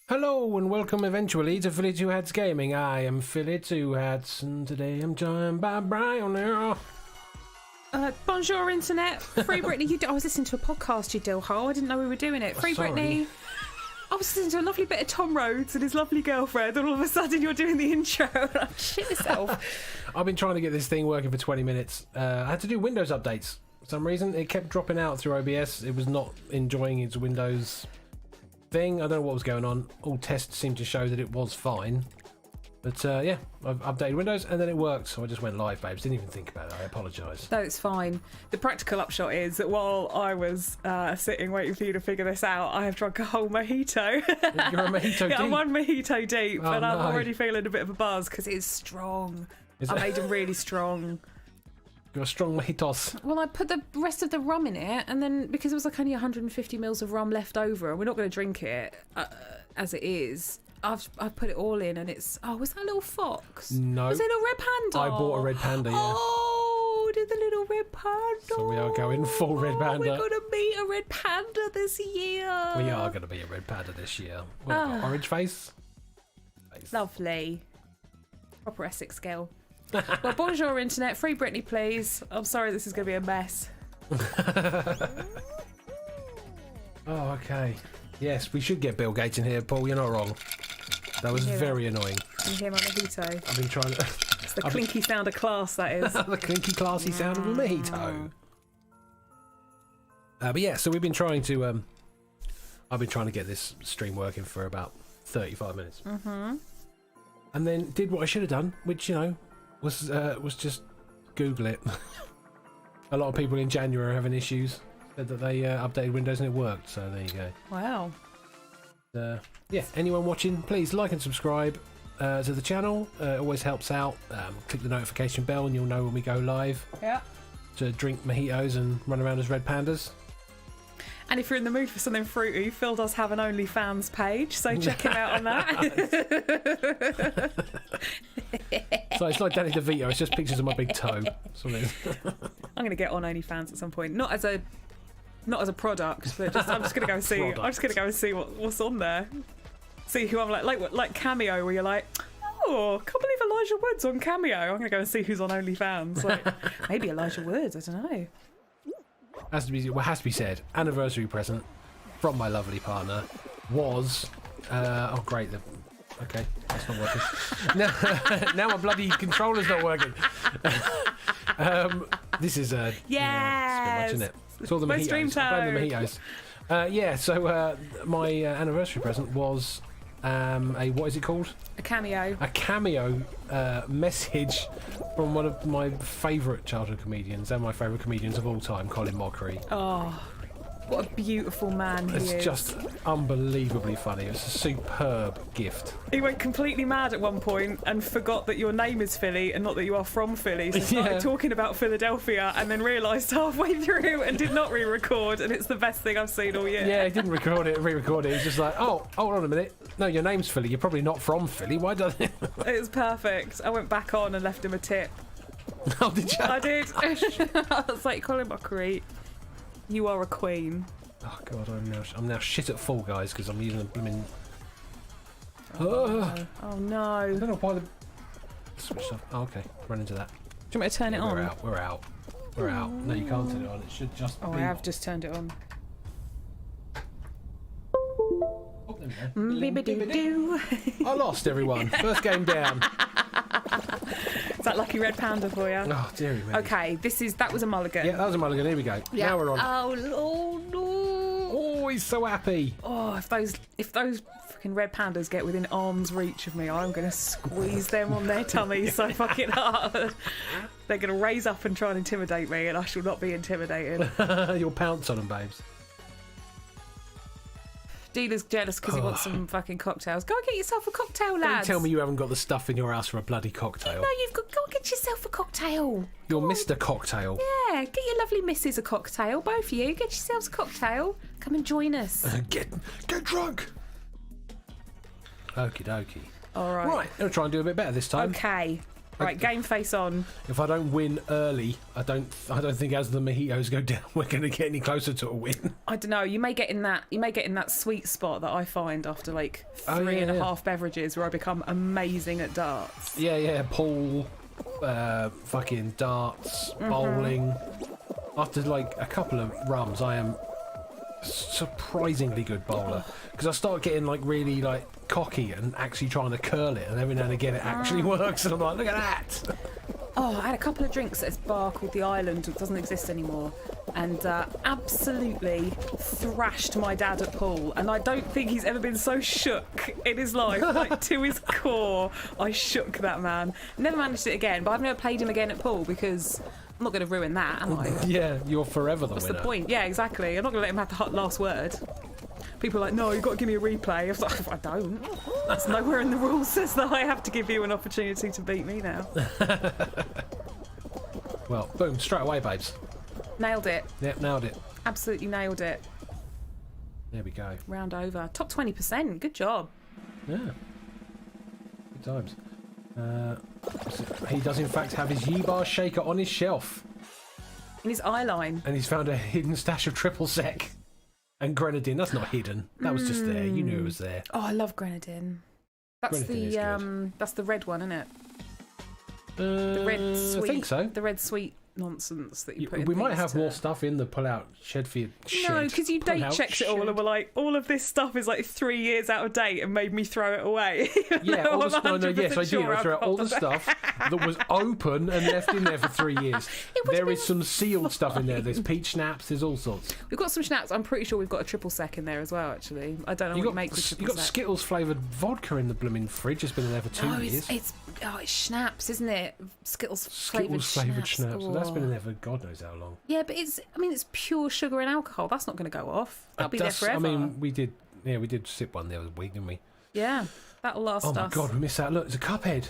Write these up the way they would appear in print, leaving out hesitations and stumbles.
Hello and welcome eventually to PhillyTwoHats Gaming. I am PhillyTwoHats and today I'm joined by Bryony. Bonjour internet. Free Britney. I was listening to a podcast, you dillhole. I didn't know we were doing it. Free Sorry. Britney. I was listening to a lovely bit of Tom Rhodes and his lovely girlfriend, and all of a sudden you're doing the intro and I shit myself. I've been trying to get this thing working for 20 minutes. I had to do Windows updates. For some reason it kept dropping out through OBS. It was not enjoying its Windows thing. I don't know what was going on. All tests seemed to show that it was fine. But yeah, I've updated Windows and then it worked. So I just went live, babes. Didn't even think about it. I apologise. No, it's fine. The practical upshot is that while I was sitting waiting for you to figure this out, I have drunk a whole mojito. You're a mojito Yeah, deep? I'm one mojito deep, Oh, and I'm no. already feeling a bit of a buzz because it's strong. Is I it- made them really strong. You're a strong mojitos. Well, I put the rest of the rum in it, and then because it was like only 150 mils of rum left over, and we're not going to drink it as it is, I've put it all in, and it's... Oh, was that a little fox? No. Was it a red panda? I bought a red panda, yeah. Oh, did the little red panda. So we are going full red panda. We're going to meet a red panda this year. We are going to be a red panda this year. What have we got? Orange face? Lovely. Proper Essex girl. Well, bonjour internet. Free Britney, please. I'm sorry this is going to be a mess. Oh, okay. Yes, we should get Bill Gates in here, Paul. You're not wrong. That was hear very annoying. Can you hear my mojito? I've been trying to... It's the clinky sound of class, that is. the clinky, classy sound of a mojito. But yeah, so we've been trying to... I've been trying to get this stream working for about 35 minutes. Mm-hmm. And then did what I should have done, which, you know, was just Google it. A lot of people in January are having issues. Said that they updated Windows and it worked, so there you go. Wow. Yeah, anyone watching, please like and subscribe to the channel. It always helps out. Click the notification bell and you'll know when we go live Yeah. to drink mojitos and run around as red pandas. And if you're in the mood for something fruity, Phil does have an OnlyFans page, so check him out on that. So it's like Danny DeVito, it's just pictures of my big toe. That's what it is. I'm going to get on OnlyFans at some point. Not as a product, but I'm just going to go and see. I'm just going to go and see what's on there. See who I'm like Cameo, where you're like, oh, can't believe Elijah Wood's on Cameo. I'm going to go and see who's on OnlyFans. Like, maybe Elijah Woods. I don't know. Has to be said, anniversary present from my lovely partner was oh great, okay, that's not working. now my bloody controller's not working. This is yeah, it's a bit much, isn't it? It's all the My mojitos. stream I blame the toad. mojitos. Yeah, so my anniversary present was a what is it called? A cameo. A cameo message from one of my favourite childhood comedians and my favourite comedians of all time, Colin Mockery. Oh, what a beautiful man he It's is. just unbelievably funny. It's a superb gift. He went completely mad at one point and forgot that your name is Philly and not that you are from Philly. So started Yeah. talking about Philadelphia and then realised halfway through and did not re-record, and it's the best thing I've seen all year. Yeah, he didn't re-record it. He was just like, oh, hold on a minute. No, your name's Philly. You're probably not from Philly. Why doesn't it? It was perfect. I went back on and left him a tip. Oh, did you? I did. I was like, Colin Mockery, you are a queen. Oh, God, I'm now shit at Fall Guys because I'm using a blooming... Oh I no. don't know why the... Switched off. Oh, okay. Run into that. Do you want me to turn it on? We're out. No, you can't turn it on. It should just Oh, be I have on. just turned it on. Oh, there we go. Bibbidi-doo. I lost, everyone. First game down. Is that lucky red panda for you? Oh, dearie me. Okay, that was a mulligan. Yeah, that was a mulligan. Here we go. Yeah. Now we're on. Oh no! Oh, he's so happy. Oh, if those freaking red pandas get within arm's reach of me, I'm gonna squeeze them on their tummies so fucking hard. They're gonna raise up and try and intimidate me, and I shall not be intimidated. You'll pounce on them, babes. Dealer's jealous because he wants some fucking cocktails. Go and get yourself a cocktail, lads. Don't tell me you haven't got the stuff in your house for a bloody cocktail. No, you've got. Go and get yourself a cocktail. You're Mr. Cocktail. Yeah, get your lovely missus a cocktail. Both of you, get yourselves a cocktail. Come and join us. Get drunk. Okie dokie. All right. Right, I'll try and do a bit better this time. Okay. Right, game face on. If I don't win early, I don't think as the mojitos go down, we're going to get any closer to a win. I don't know. You may get in that sweet spot that I find after like three and a half beverages, where I become amazing at darts. Yeah. Pool, fucking darts, bowling. After like a couple of rums, I am surprisingly good bowler, because I start getting like really like cocky and actually trying to curl it, and every now and again it actually works, and I'm like, look at that. I had a couple of drinks at this bar called the Island, it doesn't exist anymore, and absolutely thrashed my dad at pool, and I don't think he's ever been so shook in his life, like to his core. I shook that man. Never managed it again, but I've never played him again at pool, because I'm not going to ruin that, am I? Yeah, you're forever the winner. What's the point? Yeah, exactly. I'm not going to let him have the last word. People are like, no, you've got to give me a replay. I was like, I don't. There's nowhere in the rules says that I have to give you an opportunity to beat me now. Well, boom, straight away, babes. Nailed it. Yep, nailed it. Absolutely nailed it. There we go. Round over. Top 20%. Good job. Yeah. Good times. He does in fact have his U.S.A shaker on his shelf. In his eye line. And he's found a hidden stash of triple sec. And grenadine. That's not hidden. That was just there. You knew it was there. Oh, I love grenadine. That's that's the red one, isn't it? The red sweet. I think so. The red sweet nonsense that you put in. We might have more stuff in the pull-out shed for you. No, because you date checked it all and were like, all of this stuff is like 3 years out of date and made me throw it away. Yeah, all the, no, yes, I did. I threw out all the stuff that was open and left in there for 3 years. There is some sealed stuff in there. There's peach schnapps. There's all sorts. We've got some schnapps. I'm pretty sure we've got a triple sec in there as well, actually. I don't know what you make with triple sec. You've got Skittles flavoured vodka in the blooming fridge. It's been in there for 2 years. It's schnapps, isn't it? Skittles flavoured schnapps. Well, that's been in there for God knows how long. Yeah, but it's pure sugar and alcohol. That's not going to go off. That'll be there forever. I mean, we did sip one the other week, didn't we? Yeah, that'll last us. Oh my God, we missed out. Look, it's a Cuphead.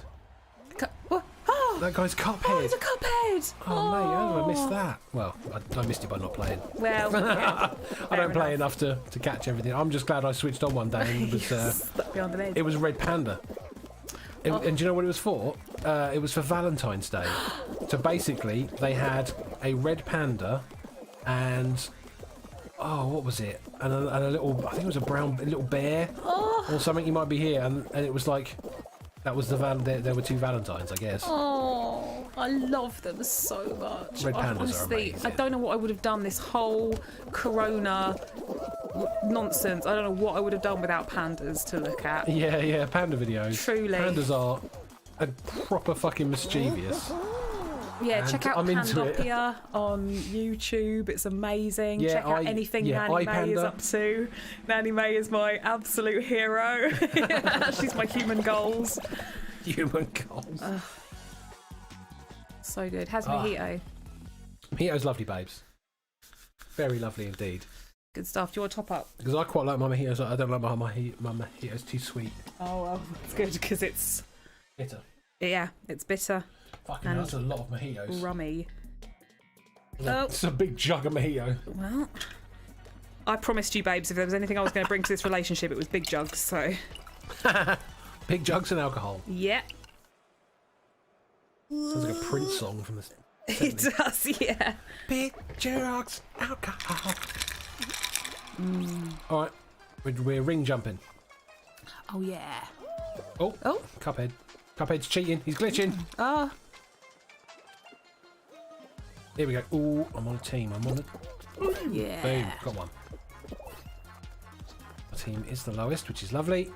What? Oh, that guy's Cuphead. Oh, it's a Cuphead. Oh, mate, how did I miss that? Well, I missed it by not playing. Well, yeah, I don't play enough to catch everything. I'm just glad I switched on one day and it was Red Panda. And do you know what it was for? It was for Valentine's Day. So basically, they had a red panda and what was it? And a little, I think it was a little bear or something. You might be here, and it was like that was there were 2 Valentines, I guess. Oh, I love them so much. Red pandas honestly, are amazing. I don't know what I would have done this whole Corona nonsense. I don't know what I would have done without pandas to look at. Yeah, panda videos. Truly. Pandas are proper fucking mischievous. Yeah, check out I'm Pandopia on YouTube. It's amazing. Check out anything Nanny May is up to. Nanny May is my absolute hero. She's my human goals. Human goals. So good. How's Mojito? Mojito's lovely, babes. Very lovely indeed. Good stuff. Do you want to top up? Because I quite like my mojitos. I don't like my mojitos too sweet. Oh, well, it's good because it's bitter. Yeah, it's bitter. Fucking hell, that's a lot of mojitos. Rummy. It's a big jug of mojito. Well, I promised you, babes, if there was anything I was going to bring to this relationship, it was big jugs, so... Big jugs and alcohol. Yeah. Sounds like a Prince song from the 70s. It does, yeah. Big jugs, alcohol. Alright, we're ring jumping. Oh, yeah. Oh, Cuphead. Cuphead's cheating. He's glitching. Oh. Here we go. Ooh, I'm on a team. Yeah. Boom, got one. My team is the lowest, which is lovely.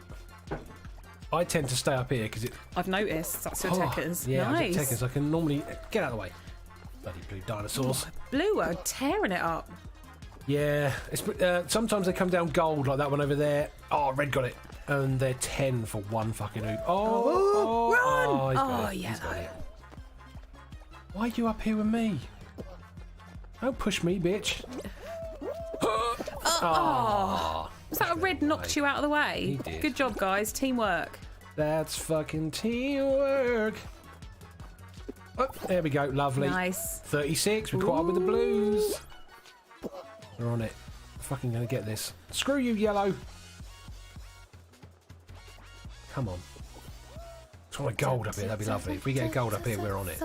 I tend to stay up here because it... I've noticed. That's your Tekkers. Yeah, nice. Tekkers. I can normally... Get out of the way. Bloody blue dinosaurs. Blue are tearing it up. Yeah. It's, sometimes they come down gold, like that one over there. Oh, red got it. And they're 10 for one fucking hoop. Run! He's got it. Why are you up here with me? Don't push me, bitch. Was that a red knocked you out of the way? He did. Good job, guys. Teamwork. That's fucking teamwork. Oh, there we go. Lovely. Nice. 36. We caught up with the blues. We're on it. Fucking gonna get this. Screw you, yellow. Come on. I want a gold up here. That'd be lovely. If we get a gold up here, we're on it.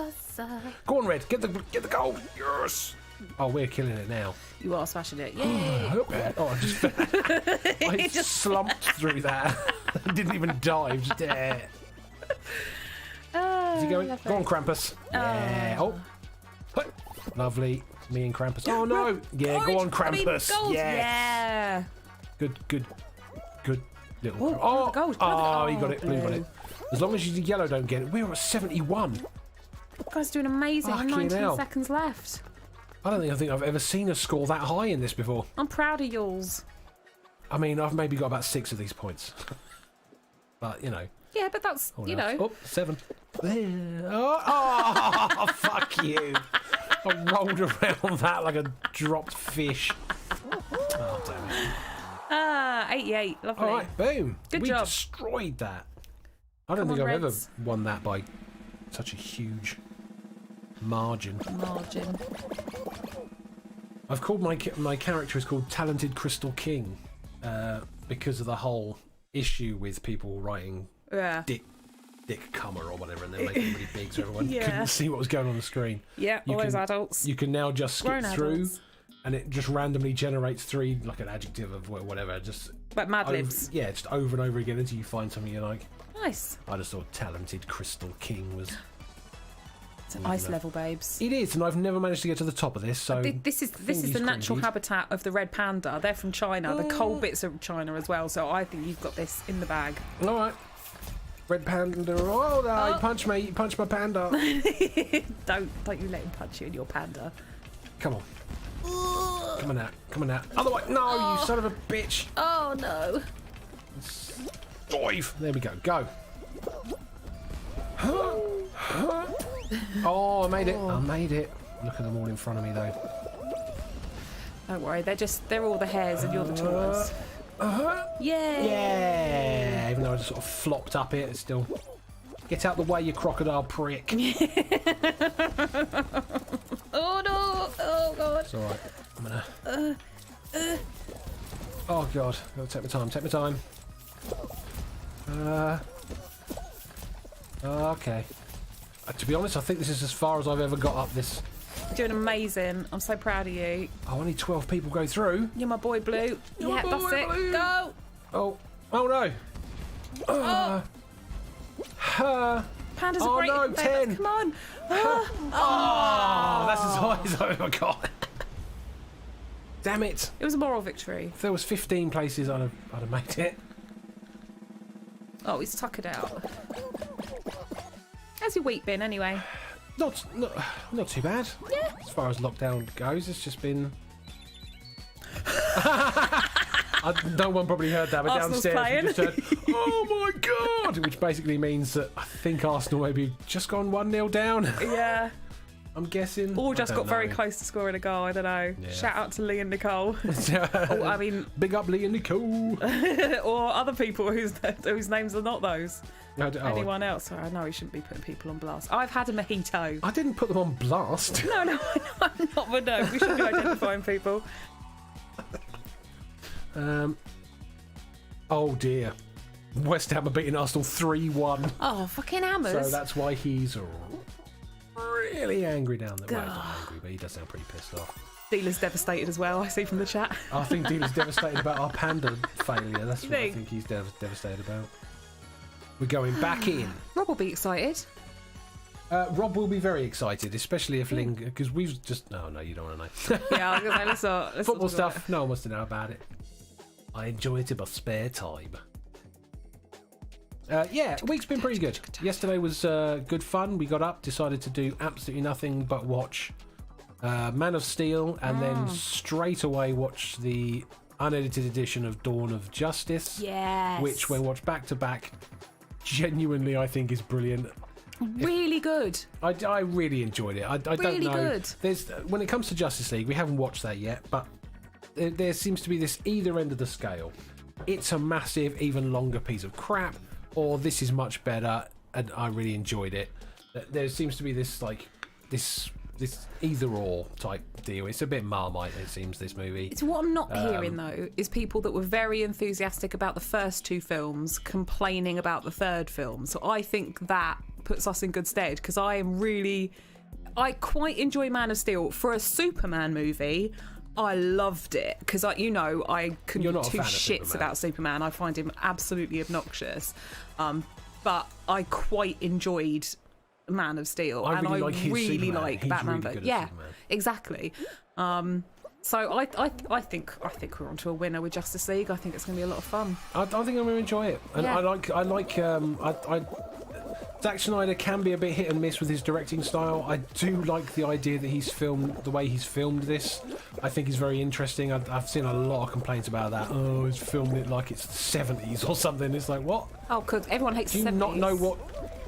Go on, Red. Get the gold. Yes. Oh, we're killing it now. You are smashing it. Yay! Oh, I just slumped through that. Didn't even dive. Just there. Is he going? Lovely. Go on, Krampus. Yeah. Oh. Lovely. Me and Krampus. Oh, no. Yeah, go on, Krampus. Yes. Yeah. Good little. Ooh, Oh, gold. He got it. Blue got it. As long as the yellow don't get it. We're at 71. You guys are doing amazing. Fucking 19 hell. seconds left. I don't think I've ever seen a score that high in this before. I'm proud of yours. I mean, I've maybe got about 6 of these points. But, you know. Yeah, but that's, you know. Oh, 7. Oh, fuck you. I rolled around that like a dropped fish. Oh, damn it. 88. Lovely. All right, boom. Good we job. Destroyed that. I don't Come think on, I've Reds. ever won that by such a huge margin. I've called my character is called Talented Crystal King because of the whole issue with people writing Yeah. Dick Cummer or whatever, and they're making it really big so everyone Yeah. couldn't see what was going on the screen. Yeah, You all those can- adults. You can now just skip Grown through, adults. and it just randomly generates 3, like an adjective of whatever, just Like Mad over, Libs. yeah, just over and over again until you find something you like. Nice. I just thought Talented Crystal King was. It's an ice level, babes. It is, and I've never managed to get to the top of this. So This is the natural habitat of the red panda. They're from China. The cold bits are China as well. So I think you've got this in the bag. All right, red panda. Oh no! You punched me. You punched my panda. Don't you let him punch you in your panda. Come on. Come on out. Come on out. Otherwise, no! You son of a bitch. Oh no. Dive. There we go. Go. Oh, I made it. I made it. Look at them all in front of me, though. Don't worry. They're all the hares and you're the toys. Yeah. Yeah. Even though I just sort of flopped up it, it's still. Get out the way, you crocodile prick. Oh no. Oh god. It's all right. I'm gonna. Oh god. Gotta take my time. Take my time. Okay. To be honest, I think this is as far as I've ever got up this. You're doing amazing. I'm so proud of you. Oh, only 12 people go through. You're my boy Blue. You're Yeah, my that's boy, it. Blue. Go. Oh no. Pandas Oh, are great. no, Babe, 10. Come on. Oh, that's as high as I've ever got. Damn it. It was a moral victory. If there was 15 places, I'd have made it. Oh, he's tuck it out. How's your week been anyway? Not too bad. Yeah. As far as lockdown goes, it's just been. No one probably heard that, but Arsenal's downstairs we playing. just heard, "Oh my god!" which basically means that I think Arsenal maybe just gone 1-0 down. Yeah. I'm guessing. Or just I got don't very know. close to scoring a goal. I don't know. Yeah. Shout out to Lee and Nicole. Oh, I mean, Big up Lee and Nicole. or other people whose names are not those. Oh, Anyone else? I know we shouldn't be putting people on blast. I've had a mojito. I didn't put them on blast. No, I'm not. But no, we shouldn't be identifying people. Oh dear. West Ham are beating Arsenal 3-1. Oh, fucking hammers. So that's why he's really angry down there. Well, he's not angry, but he does sound pretty pissed off. Dealer's devastated as well, I see from the chat. I think Dealer's devastated about our panda failure. That's You what I think? think he's devastated about. We're going back in. Rob will be excited. Rob will be very excited, especially if Ling, because we've just. No, you don't want to know. Yeah, I was going to say, let's Football talk about stuff. No one wants to know about it. I enjoy it in my spare time. Yeah, week's been pretty good. Yesterday was good fun. We got up, decided to do absolutely nothing but watch Man of Steel, and then straight away watch the unedited edition of Dawn of Justice. Yes. Which, when watched back to back, genuinely I think is brilliant. Really good. I really enjoyed it. I don't Really know. good. There's when it comes to Justice League, we haven't watched that yet, but there seems to be this either end of the scale. It's a massive, even longer piece of crap, or this is much better, and I really enjoyed it. There seems to be this this either or type deal. It's a bit Marmite, it seems, this movie. It's what I'm not hearing though is people that were very enthusiastic about the first 2 films complaining about the third film. So I think that puts us in good stead, because I quite enjoy Man of Steel. For a Superman movie, I loved it, because I couldn't give two shits about Superman. I find him absolutely obnoxious, but I quite enjoyed Man of Steel, I and really like the Batman. Really yeah, exactly. So I think we're onto a winner with Justice League. I think it's going to be a lot of fun. I think I'm going to enjoy it, and I Zack Snyder can be a bit hit and miss with his directing style. I do like the idea that the way he's filmed this. I think is very interesting. I've seen a lot of complaints about that. Oh, he's filmed it like it's the 70s or something. It's like, what? Oh, because everyone hates the 70s. Do you not know what?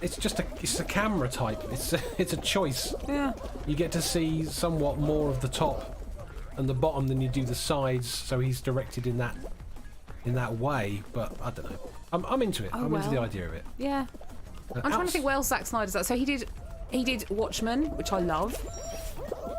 It's a camera type. It's a choice. Yeah. You get to see somewhat more of the top and the bottom than you do the sides. So he's directed in that way. But I don't know. I'm into it. I'm into the idea of it. Yeah. I'm trying to think what else Zack Snyder's done. So he did Watchmen, which I love.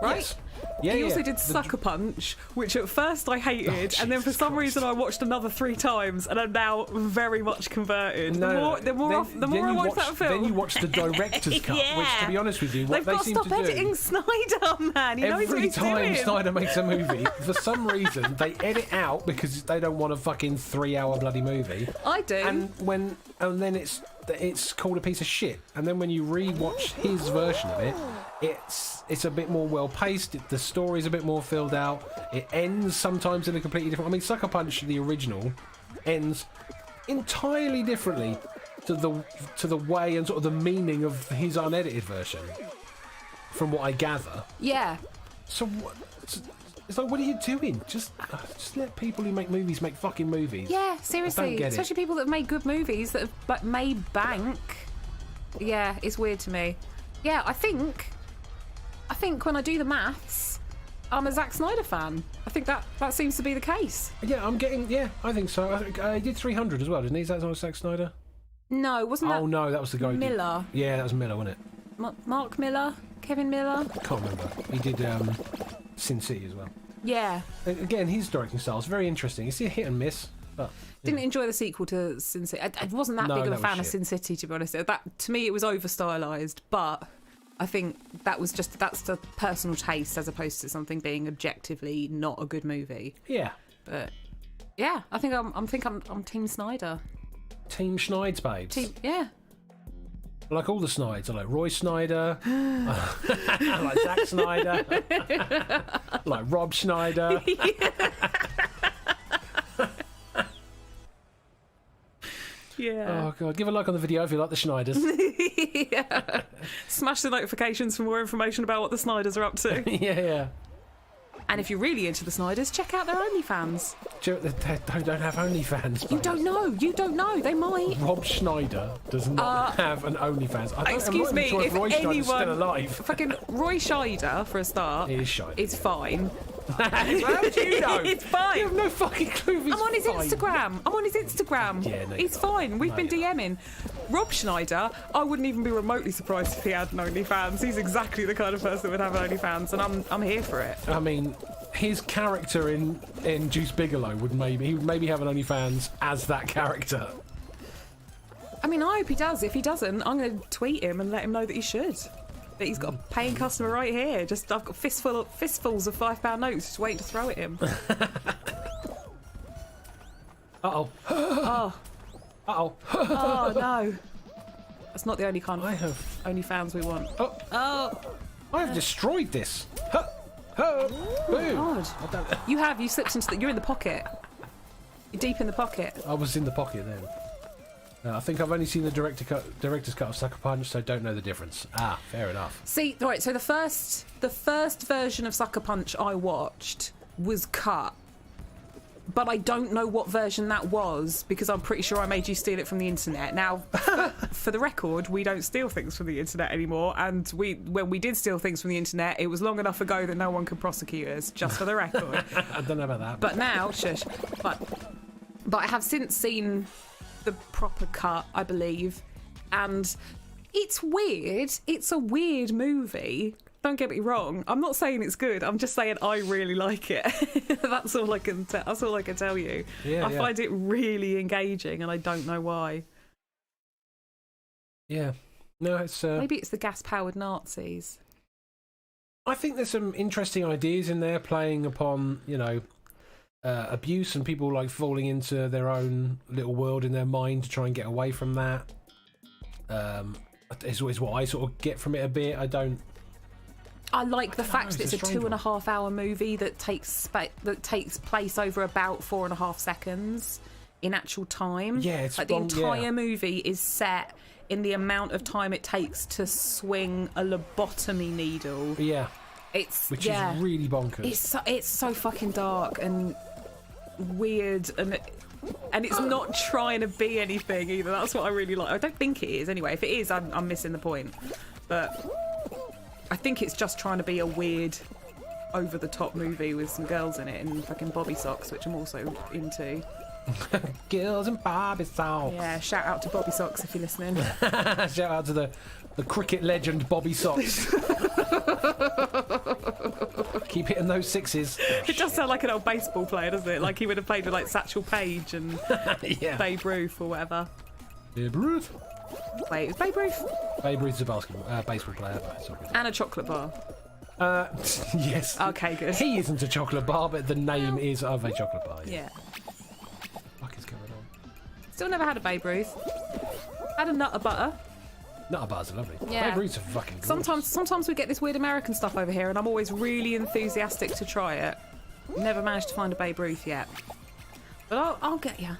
Right? Yes. Yeah, he also did Sucker Punch, which at first I hated, and then for some reason I watched another 3 times, and I'm now very much converted. The more I watch that film, then you watch the director's cut, which, to be honest with you, what they've got to stop editing Snyder, man. He knows what he's doing. Every time Snyder makes a movie, for some reason they edit out because they don't want a fucking 3-hour bloody movie. I do. And then it's called a piece of shit. And then when you re-watch his version of it, it's a bit more well paced. The story's a bit more filled out. It ends sometimes in a completely different. I mean, Sucker Punch, the original, ends entirely differently to the way and sort of the meaning of his unedited version, from what I gather. Yeah. So it's like, what are you doing? Just let people who make movies make fucking movies. Yeah, seriously. Especially people that have made good movies that have made bank. Yeah, it's weird to me. Yeah, I think when I do the maths, I'm a Zack Snyder fan. I think that seems to be the case. Yeah, I think so. I think he did 300 as well, didn't he? Is that not Zack Snyder? No, wasn't that? Oh no, that was the guy. Miller. Yeah, that was Miller, wasn't it? Mark Miller, Kevin Miller. I can't remember. He did Sin City as well. Yeah. Again, his directing style is very interesting. It's a hit and miss, but didn't enjoy the sequel to Sin City. I wasn't that big of a fan of Sin City, to be honest. That, to me, it was over stylized, but I think that's the personal taste as opposed to something being objectively not a good movie. Yeah. But yeah, I think I'm Team Snyder. Team Schneid's babes. Yeah. I like all the Snyders. I like Roy Snyder. I like Zack Snyder. I like Rob Schneider. Yeah. Oh god, give a like on the video if you like the Schneiders. Yeah. Smash the notifications for more information about what the Snyders are up to. Yeah. And if you're really into the Snyders, check out their OnlyFans. They don't have OnlyFans. You don't know. They might. Rob Schneider does not have an OnlyFans. Excuse me, sure if Roy Schneider's still alive. Fucking Roy Scheider, for a start, is fine. How do you know? It's fine. You have no fucking clue if he's I'm on his Instagram. Yeah, no, he's fine. We've been DMing. Rob Schneider, I wouldn't even be remotely surprised if he had an OnlyFans. He's exactly the kind of person that would have an OnlyFans, and I'm here for it. I mean, his character in Juice Bigelow would maybe have an OnlyFans as that character. I mean, I hope he does. If he doesn't, I'm going to tweet him and let him know that he should. That he's got a paying customer right here. Just I've got fistfuls of £5 notes just waiting to throw at him. Uh-oh. Oh. Uh-oh. Oh, no. That's not the only kind of OnlyFans we want. Oh. I have destroyed this. Boom. God. You slipped into you're in the pocket. You're deep in the pocket. I was in the pocket then. I think I've only seen the director's cut of Sucker Punch, so I don't know the difference. Ah, fair enough. See, right, so the first version of Sucker Punch I watched was cut. But I don't know what version that was, because I'm pretty sure I made you steal it from the internet. Now, for the record, we don't steal things from the internet anymore, and when we did steal things from the internet, it was long enough ago that no one could prosecute us, just for the record. I don't know about that. But now, shush. But I have since seen the proper cut, I believe, and it's weird. It's a weird movie. Don't get me wrong. I'm not saying it's good. I'm just saying I really like it. That's all I can. That's all I can tell you. Yeah, I find it really engaging, and I don't know why. Yeah. No, it's maybe it's the gas-powered Nazis. I think there's some interesting ideas in there, playing upon abuse and people like falling into their own little world in their mind to try and get away from that. Is what I sort of get from it a bit. I like the fact that it's a 2.5 hour movie that takes place over about 4.5 seconds in actual time. Yeah, it's like the entire movie is set in the amount of time it takes to swing a lobotomy needle. Yeah, which is really bonkers. It's so fucking dark and weird, and it's not trying to be anything either. That's what I really like. I don't think it is anyway. If it is, I'm missing the point. But I think it's just trying to be a weird, over-the-top movie with some girls in it and fucking bobby socks, which I'm also into. Girls and bobby socks. Yeah, shout out to Bobby Socks if you're listening. Shout out to the cricket legend Bobby Socks. Keep hitting those sixes. It does sound like an old baseball player, doesn't it? Like he would have played with like Satchel Paige and Babe Ruth or whatever. Babe Ruth? Wait, it was Babe Ruth? Babe Ruth's a baseball player. And a chocolate bar. Yes. Okay, good. He isn't a chocolate bar, but the name is of a chocolate bar. Yeah. What is going on? Still never had a Babe Ruth. Had a Nutter Butter. Nutter Butters are lovely. Yeah. Babe Ruth's are fucking gorgeous. Sometimes we get this weird American stuff over here, and I'm always really enthusiastic to try it. Never managed to find a Babe Ruth yet. But I'll get you.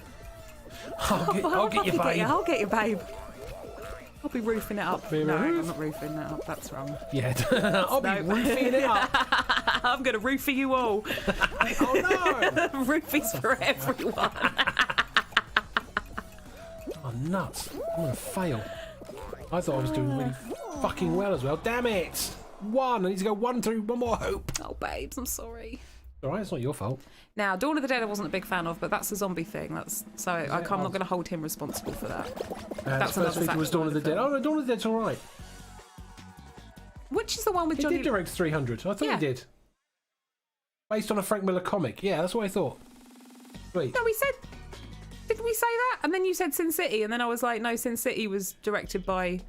I'll get you, babe. I'll get you, babe. I'll be roofing it up. Babe No, Ruth? I'm not roofing it up. That's wrong. Yeah, I'll be roofing it up. I'm going to roofie you all. Oh no! Roofies for everyone. Oh, nuts. I'm going to fail. I thought I was doing really fucking well as well. Damn it! One! I need to go one through. One more hope. Oh, babes, I'm sorry. Alright, it's not your fault. Now, Dawn of the Dead I wasn't a big fan of, but that's a zombie thing. I'm not going to hold him responsible for that. That's the first feature was Dawn of the Dead. Oh no, Dawn of the Dead's alright. Which is the one with He Johnny... did direct 300. I thought he did. Based on a Frank Miller comic. Yeah, that's what I thought. Sweet. No, we said... Didn't we say that? And then you said Sin City, and then I was like, no, Sin City was directed by...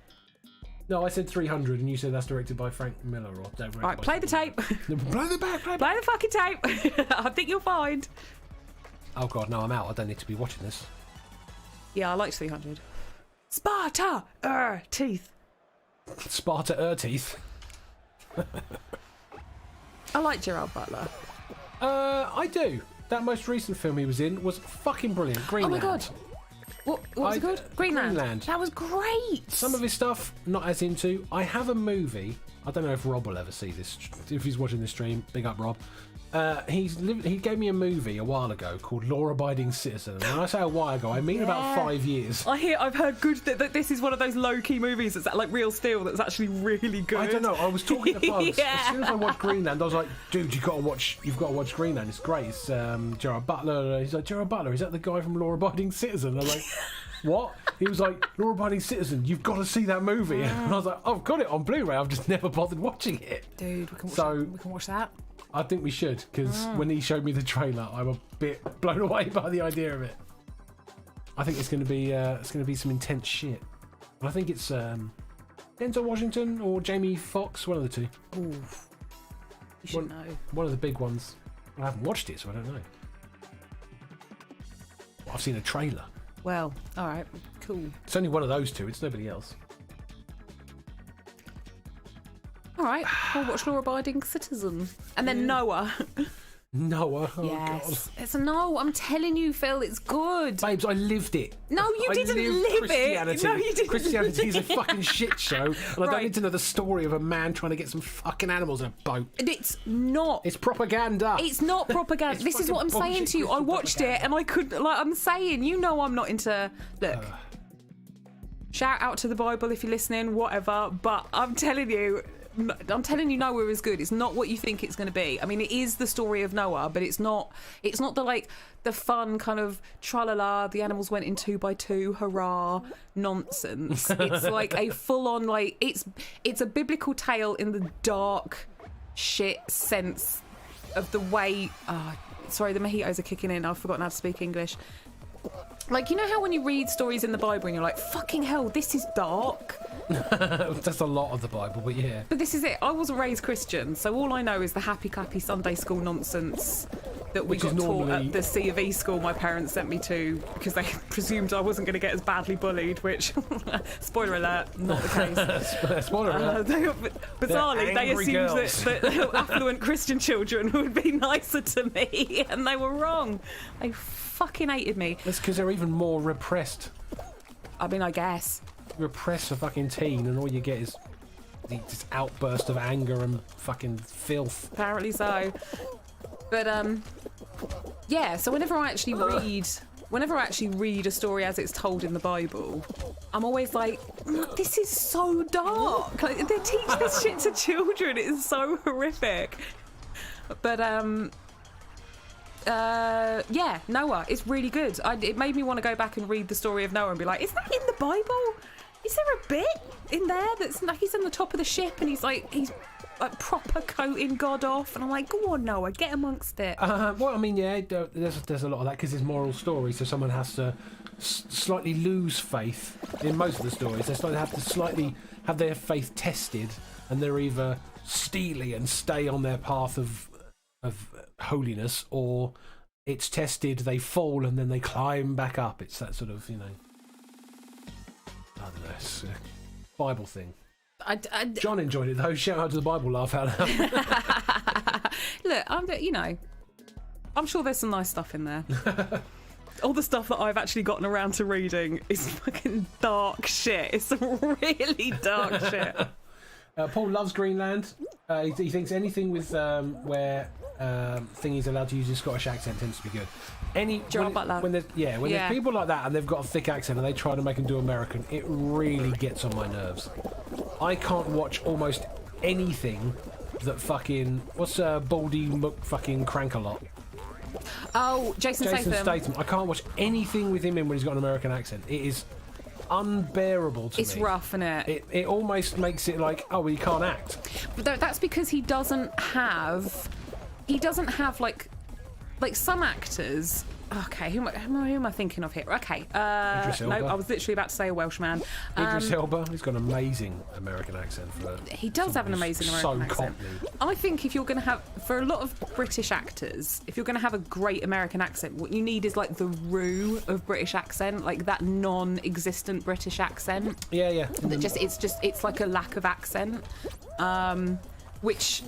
No, I said 300, and you said that's directed by Frank Miller. Right, play the tape. Play the back. Play the fucking tape. I think you'll find. Oh god, no, I'm out. I don't need to be watching this. Yeah, I liked 300. Sparta! Teeth. Sparta teeth. I like Gerard Butler. I do. That most recent film he was in was fucking brilliant. Greenland. Oh my god. What was it called? Greenland. That was great. Some of his stuff, not as into. I have a movie. I don't know if Rob will ever see this. If he's watching this stream, big up Rob. He gave me a movie a while ago called Law-Abiding Citizen. And when I say a while ago, I mean about 5 years. I've heard good that this is one of those low-key movies that's like Real Steel that's actually really good. I don't know. I was talking to Bugs. Yeah. As soon as I watched Greenland, I was like, dude, you've got to watch Greenland. It's great. It's Gerard Butler. He's like, Gerard Butler, is that the guy from Law-Abiding Citizen? I was like, what? He was like, Law-Abiding Citizen, you've got to see that movie. And I was like, I've got it on Blu-ray. I've just never bothered watching it. Dude, we can watch that. I think we should, because when he showed me the trailer, I'm a bit blown away by the idea of it. I think it's going to be some intense shit. And I think it's Denzel Washington or Jamie Foxx, one of the two. Ooh, you should know. One of the big ones. I haven't watched it, so I don't know. I've seen a trailer. Well, all right, cool. It's only one of those two. It's nobody else. All right, we'll watch Law-Abiding Citizen. And then Noah. Noah, oh yes. god. It's a no, I'm telling you, Phil, it's good. Babes, I lived it. No, you didn't live it. No, you didn't. Christianity is a fucking shit show, and I don't need to know the story of a man trying to get some fucking animals in a boat. It's not. It's propaganda. It's not propaganda. This is what I'm saying to you. I watched it and I couldn't, like, I'm saying, you know I'm not into, look, shout out to the Bible if you're listening, whatever, but I'm telling you, I'm telling you, Noah is good. It's not what you think it's going to be. I mean, it is the story of Noah, but it's not the like the fun kind of tra-la-la, the animals went in 2 by 2, hurrah nonsense. It's like a full-on, like it's a biblical tale in the dark shit sense of the way. Sorry, the mojitos are kicking in. I've forgotten how to speak English. Like, you know how when you read stories in the Bible and you're like, fucking hell, this is dark? That's a lot of the Bible, but yeah. But this is it. I wasn't raised Christian, so all I know is the happy clappy Sunday school nonsense that we got taught at the C of E school my parents sent me to because they presumed I wasn't going to get as badly bullied, which, spoiler alert, not the case. Spoiler alert. Bizarrely, they assumed that affluent Christian children would be nicer to me, and they were wrong. They fucking hated me. That's because they're even more repressed. I mean, I guess. You repress a fucking teen and all you get is this outburst of anger and fucking filth. Apparently so. But yeah, so whenever I actually read a story as it's told in the Bible, I'm always like, this is so dark. Like, they teach this shit to children. It is so horrific. But yeah, Noah, it's really good. It made me want to go back and read the story of Noah and be like, is that in the Bible? Is there a bit in there that's like he's on the top of the ship and he's like proper coating God off, and I'm like, go on, Noah, get amongst it. Well, I mean, yeah, there's a lot of that because it's moral story, so someone has to slightly lose faith in most of the stories. They have to slightly have their faith tested, and they're either steely and stay on their path of holiness, or it's tested, they fall, and then they climb back up. It's that sort of, I don't know, it's a Bible thing. John enjoyed it though. Shout out to the Bible laugh out loud. Look, I'm sure there's some nice stuff in there. All the stuff that I've actually gotten around to reading is fucking dark shit. It's some really dark shit. Paul loves Greenland. He thinks anything with where thingy's allowed to use his Scottish accent tends to be good. When there's people like that and they've got a thick accent and they try to make them do American, it really gets on my nerves. I can't watch almost anything that fucking Baldy Muck fucking Crank-a-lot. Oh, Jason Statham. I can't watch anything with him in when he's got an American accent. It is unbearable to me. It's rough, isn't it? It almost makes it like, oh, well, he can't act. But that's because he doesn't have like some actors. Okay, who am I thinking of here? Okay, Idris Elba. No, I was literally about to say a Welshman. Idris Elba, he's got an amazing American accent. He does have an amazing American accent. Cockney. I think if you're going to have, for a lot of British actors, if you're going to have a great American accent, what you need is like the roux of British accent, like that non-existent British accent. Yeah. It's like a lack of accent, which.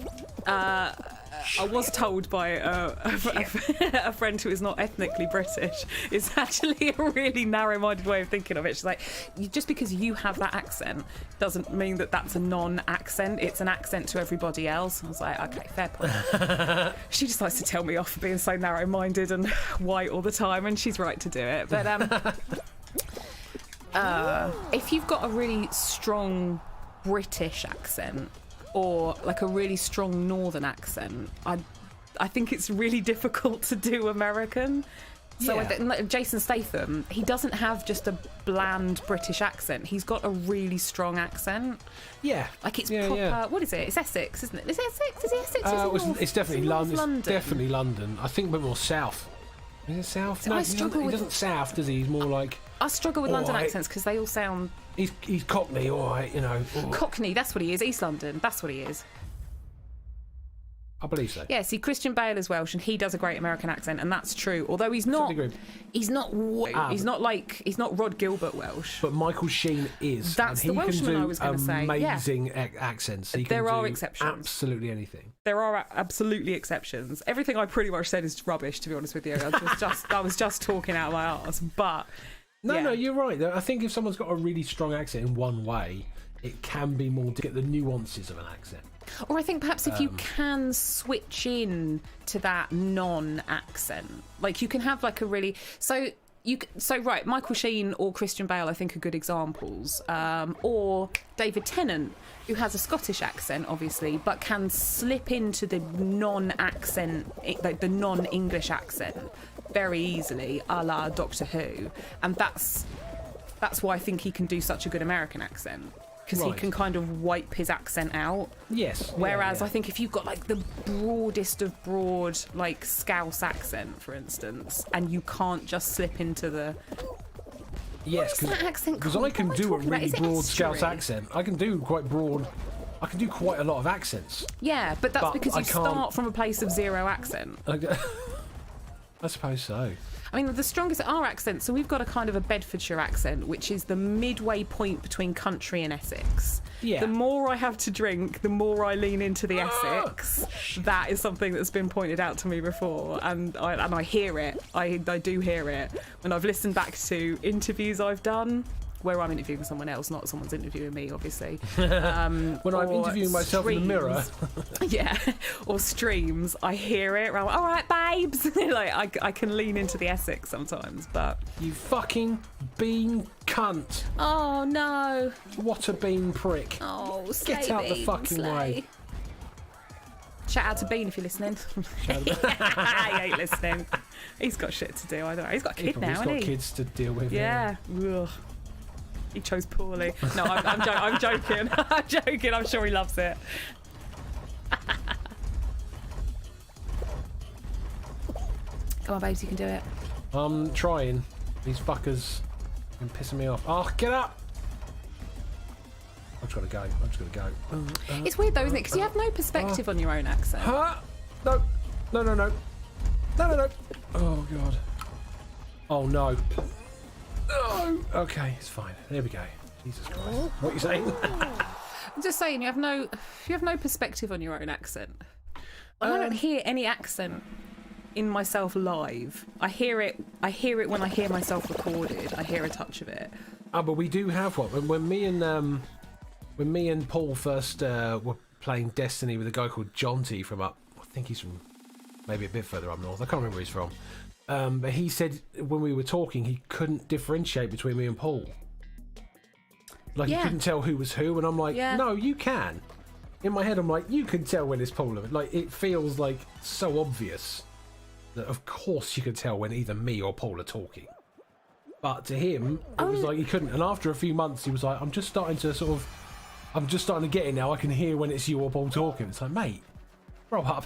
I was told by a friend who is not ethnically British is actually a really narrow-minded way of thinking of it. She's like, just because you have that accent doesn't mean that that's a non-accent. It's an accent to everybody else. I was like, okay, fair point. She just likes to tell me off for being so narrow-minded and white all the time, and she's right to do it. But if you've got a really strong British accent, or like a really strong northern accent, I think it's really difficult to do American. So Jason Statham, he doesn't have just a bland British accent. He's got a really strong accent. Yeah. Like it's proper. Yeah. What is it? It's Essex, isn't it? Is it Essex? Is it Essex? It's definitely London. It's definitely London. I think a bit more south. Is it south? No, he doesn't south, does he? He's more like... I struggle with London accents because they all sound... He's Cockney, all right, Cockney, that's what he is. East London, that's what he is. I believe so. Yeah, see, Christian Bale is Welsh, and he does a great American accent, and that's true. Although he's not Rod Gilbert Welsh. But Michael Sheen is. That's the Welshman I was going to say. Amazing accents. There are exceptions. Absolutely anything. There are absolutely exceptions. Everything I pretty much said is rubbish, to be honest with you. I was just talking out of my arse, but. No, you're right. I think if someone's got a really strong accent in one way, it can be more to get the nuances of an accent. Or I think perhaps if you can switch in to that non-accent, like you can have like a really... So Michael Sheen or Christian Bale, I think, are good examples. Or David Tennant, who has a Scottish accent, obviously, but can slip into the non-accent, like the non-English accent, very easily, a la Doctor Who, and that's why I think he can do such a good American accent. Because he can kind of wipe his accent out. Yes. Whereas I think if you've got like the broadest of broad, like Scouse accent, for instance, and you can't just slip into the. Yes, because I can do a really broad Scouse accent. I can do quite broad. I can do quite a lot of accents. Yeah, but that's because you start from a place of zero accent. I suppose so. I mean, the strongest are accents. So we've got a kind of a Bedfordshire accent, which is the midway point between country and Essex. Yeah. The more I have to drink, the more I lean into the Essex. That is something that's been pointed out to me before, and I hear it. I do hear it when I've listened back to interviews I've done, where I'm interviewing someone else, not someone's interviewing me, obviously. When I'm interviewing myself in the mirror. Yeah, or streams, I hear it. I'm like, all right, babes. Like, I can lean into the Essex sometimes, but... You fucking bean cunt. Oh, no. What a bean prick. Oh, get out the fucking way. Shout out to Bean if you're listening. He ain't listening. He's got shit to do, I don't know. He's got a kid now, hasn't he? He's got kids to deal with. Yeah. Ugh. He chose poorly. No, I'm joking. I'm joking. I'm sure he loves it. Come on, babes, you can do it. I'm trying. These fuckers have been pissing me off. Oh, get up! I'm just gonna go. It's weird though, isn't it? Because you have no perspective on your own accent. Huh? No. Oh, God. Oh, no. Oh, okay, it's fine. There we go. Jesus Christ. What are you saying? I'm just saying, you have no perspective on your own accent. I don't hear any accent in myself live. I hear it when I hear myself recorded. I hear a touch of it. Oh, but we do have one. When me and Paul first were playing Destiny with a guy called Jonty from up, I think he's from maybe a bit further up north. I can't remember where he's from. But he said when we were talking, he couldn't differentiate between me and Paul. Like, he couldn't tell who was who, and I'm like, no, you can. In my head, I'm like, you can tell when it's Paul. Like, it feels like so obvious that of course you could tell when either me or Paul are talking. But to him, it was like he couldn't. And after a few months, he was like, I'm just starting to get it now. I can hear when it's you or Paul talking. It's like, mate, grow up.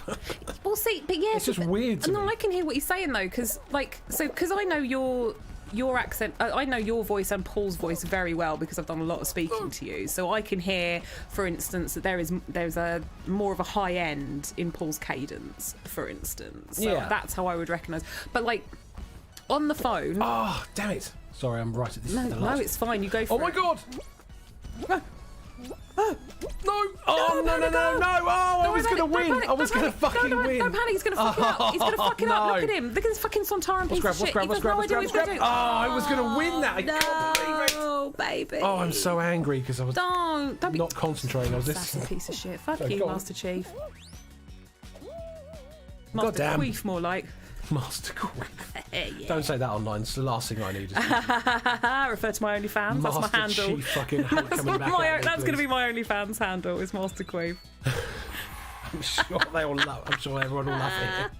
Well, see, but yeah, it's just weird to me. No, I can hear what you're saying though, because I know your accent, I know your voice and Paul's voice very well because I've done a lot of speaking to you. So I can hear, for instance, that there's a more of a high end in Paul's cadence, for instance. So that's how I would recognise. But like on the phone. Oh, damn it! Sorry, I'm right at this. No, it's fine. You go for it. Oh my God! No! Oh, no! Oh, I was going to win! I was going to fucking win! No panic, he's going to fuck it up! He's going to fuck it up! Look at him! Look at this fucking Sontaran piece of shit! Let's grab. Oh, I was going to win that! I can't believe it! Oh, baby! Oh, I'm so angry because I was not concentrating. I was That's a piece of shit. Fuck you, Master Chief. Master Queef, more like. Master Queef. Don't say that online. It's the last thing I need. Refer to my OnlyFans. That's my handle. Chief fucking that's going to be my OnlyFans handle. Is Master Queef. I'm sure they all love. I'm sure everyone will love it.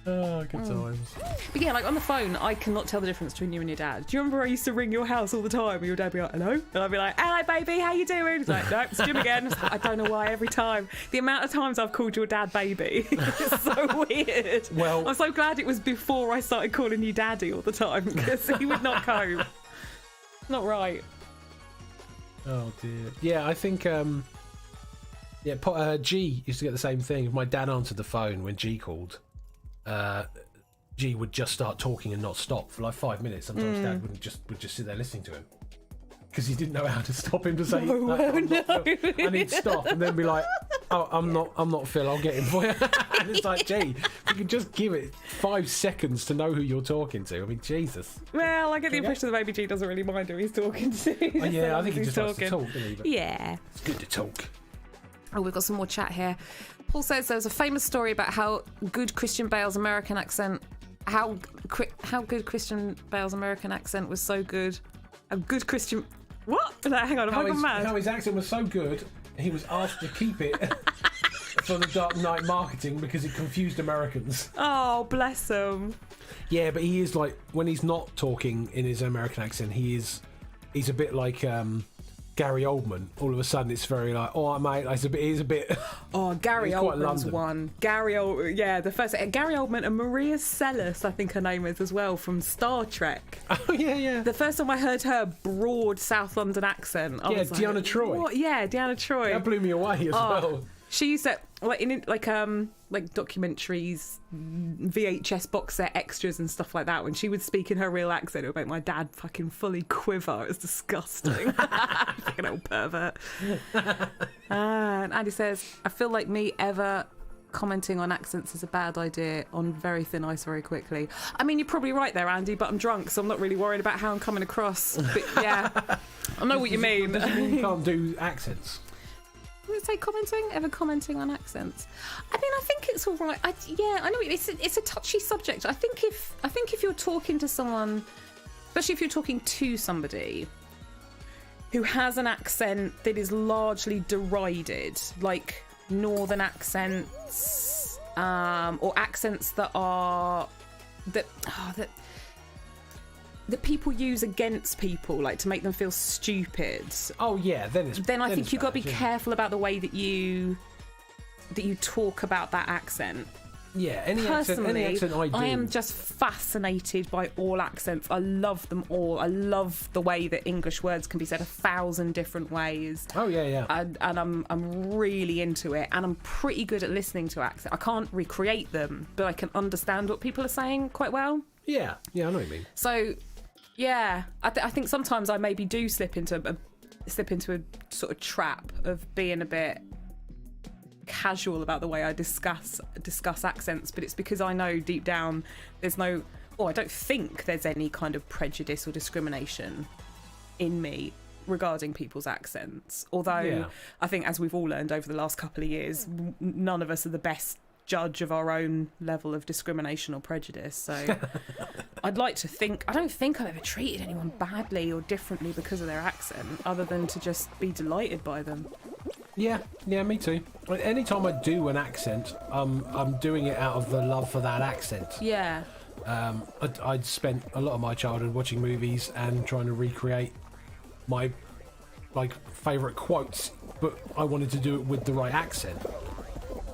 Oh, good times. But yeah, like on the phone, I cannot tell the difference between you and your dad. Do you remember I used to ring your house all the time and your dad would be like, hello? And I'd be like, hello, baby, how you doing? He's like, nope, it's Jim again. I don't know why every time. The amount of times I've called your dad baby. It's so weird. Well, I'm so glad it was before I started calling you daddy all the time because he would not cope. Not right. Oh, dear. Yeah, I think... G used to get the same thing. If my dad answered the phone when G called... G would just start talking and not stop for like 5 minutes. Sometimes Dad would just sit there listening to him because he didn't know how to stop him to say, I need to stop, and then be like, oh, I'm not Phil, I'll get him for you. And it's like, gee, you can just give it 5 seconds to know who you're talking to. I mean, Jesus. Well, I get the impression that Baby G doesn't really mind who he's talking to. Oh, yeah, I think he just likes to talk, doesn't he? But yeah, it's good to talk. Oh, we've got some more chat here. Paul says there's a famous story about how good Christian Bale's American accent Christian Bale's American accent was so good. A good Christian. What? Hang on, have I gone mad? How his accent was so good, he was asked to keep it for the Dark Knight marketing because it confused Americans. Oh, bless him. Yeah, but he is like, when he's not talking in his American accent, he's a bit like Gary Oldman. All of a sudden, it's very like, all right, mate. He's a bit. Oh, Gary Oldman's one. Gary Oldman and Maria Sellis, I think her name is as well, from Star Trek. Oh yeah. The first time I heard her broad South London accent, I was like, Deanna Troi. What? Yeah, Deanna Troi. That blew me away as well. She used to like documentaries, VHS box set extras and stuff like that. When she would speak in her real accent, it would make my dad fucking fully quiver. It was disgusting. Fucking old pervert. And Andy says, I feel like me ever commenting on accents is a bad idea on very thin ice very quickly. I mean, you're probably right there, Andy, but I'm drunk, so I'm not really worried about how I'm coming across. But yeah, I know what you mean. Does it mean you can't do accents? Would it say commenting on accents? I mean, I think it's all right. I know it's a touchy subject. I think if you're talking to someone, especially if you're talking to somebody who has an accent that is largely derided, like northern accents, or accents that people use against people, like to make them feel stupid. Oh yeah, then I think you've got to be careful about the way that you talk about that accent. Yeah, any accent I do. I am just fascinated by all accents. I love them all. I love the way that English words can be said 1,000 different ways. Oh yeah. And I'm really into it, and I'm pretty good at listening to accents. I can't recreate them, but I can understand what people are saying quite well. Yeah, I know what you mean. So, yeah, I think sometimes I maybe do slip into a sort of trap of being a bit casual about the way I discuss accents, but it's because I know deep down I don't think there's any kind of prejudice or discrimination in me regarding people's accents. Although I think, as we've all learned over the last couple of years, none of us are the best judge of our own level of discrimination or prejudice. So I'd like to think, I don't think I've ever treated anyone badly or differently because of their accent, other than to just be delighted by them. Yeah, me too. Anytime I do an accent, I'm doing it out of the love for that accent. Yeah. I'd spent a lot of my childhood watching movies and trying to recreate my favourite quotes, but I wanted to do it with the right accent.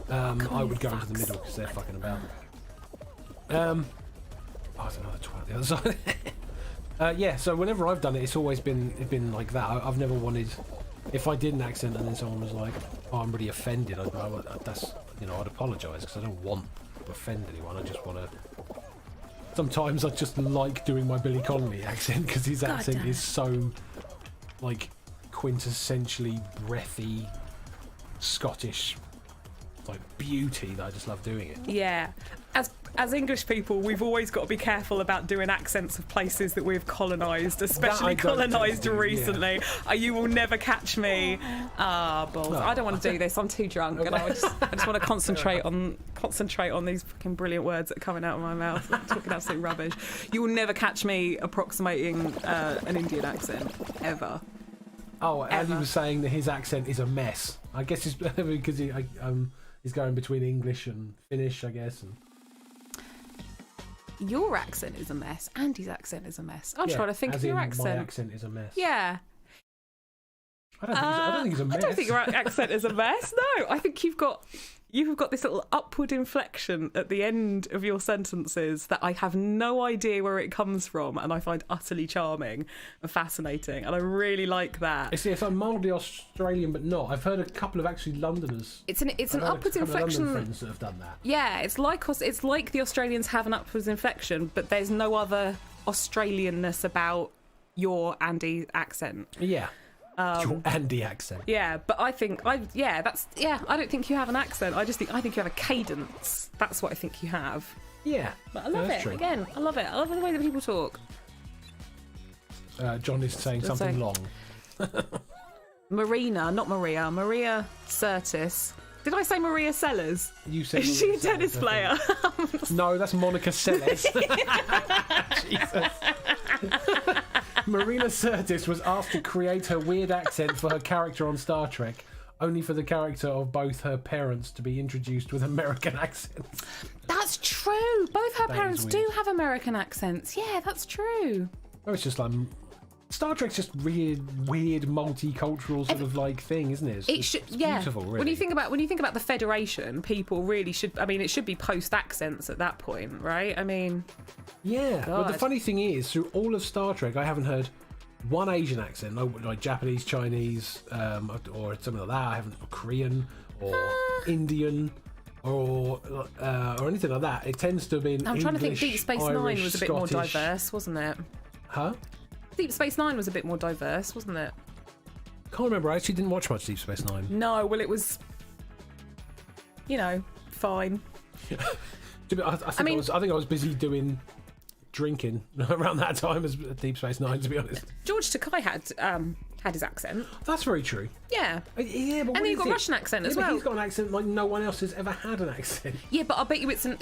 I would go into the middle because they're fucking about. There's another twat on the other side. So whenever I've done it, it's always been like that. I've never wanted. If I did an accent and then someone was like, "Oh, I'm really offended," I'd apologise because I don't want to offend anyone. I just want to. Sometimes I just like doing my Billy Connolly accent because his accent is so, like, quintessentially breathy, Scottish, like, beauty that I just love doing it. Yeah. As English people, we've always got to be careful about doing accents of places that we've colonised, especially colonised recently. Yeah. You will never catch me. Balls. I don't want to do this. I'm too drunk, and I just want to concentrate on these fucking brilliant words that are coming out of my mouth. I'm talking absolute rubbish. You will never catch me approximating an Indian accent ever. Oh, and he was saying that his accent is a mess. I guess it's because he's going between English and Finnish, I guess. And your accent is a mess. Andy's accent is a mess. I'm trying to think of your accent. My accent is a mess. Yeah. I don't think it's a mess. I don't think your accent is a mess. No, I think you've got this little upward inflection at the end of your sentences that I have no idea where it comes from, and I find utterly charming and fascinating, and I really like that. It's I'm mildly Australian, but not. I've heard a couple of actually Londoners. It's an upwards inflection. London friends that have done that. Yeah, it's like the Australians have an upwards inflection, but there's no other Australianness about your Andy accent. Yeah. Your Andy accent. Yeah, but I don't think you have an accent. I think you have a cadence. That's what I think you have. Yeah. But I love it. True. Again, I love it. I love the way that people talk. John is saying something long. Marina, not Maria. Maria Curtis Did I say Maria Sellers? You said Is she Maria a tennis Sellers, I think. player? No, that's Monica Seles. Jesus. Marina Sirtis was asked to create her weird accent for her character on Star Trek, only for the character of both her parents to be introduced with American accents. That's true. Both her That parents is do weird. have American accents. Yeah, that's true. Oh, it's just like Star Trek's just weird, multicultural sort of like thing, isn't it? It's beautiful, really. When you think about the Federation, people really should. I mean, it should be post accents at that point, right? I mean, yeah. But the God. funny thing is, through all of Star Trek, I haven't heard one Asian accent, like Japanese, Chinese, or something like that. I haven't or Korean or Indian. Or anything like that. It tends to be. I'm trying to think. English, Deep Space Irish, Nine was a bit more Scottish. diverse, wasn't it? Huh? Deep Space Nine was a bit more diverse, wasn't it? Can't remember. I actually didn't watch much Deep Space Nine. No, well, it was, fine. I think I was busy drinking around that time as Deep Space Nine. To be honest, George Takei had his accent. that's very true. Yeah. Yeah, but And then you've got Russian accent as but well. He's got an accent like no one else has ever had an accent. Yeah, but I bet you it's an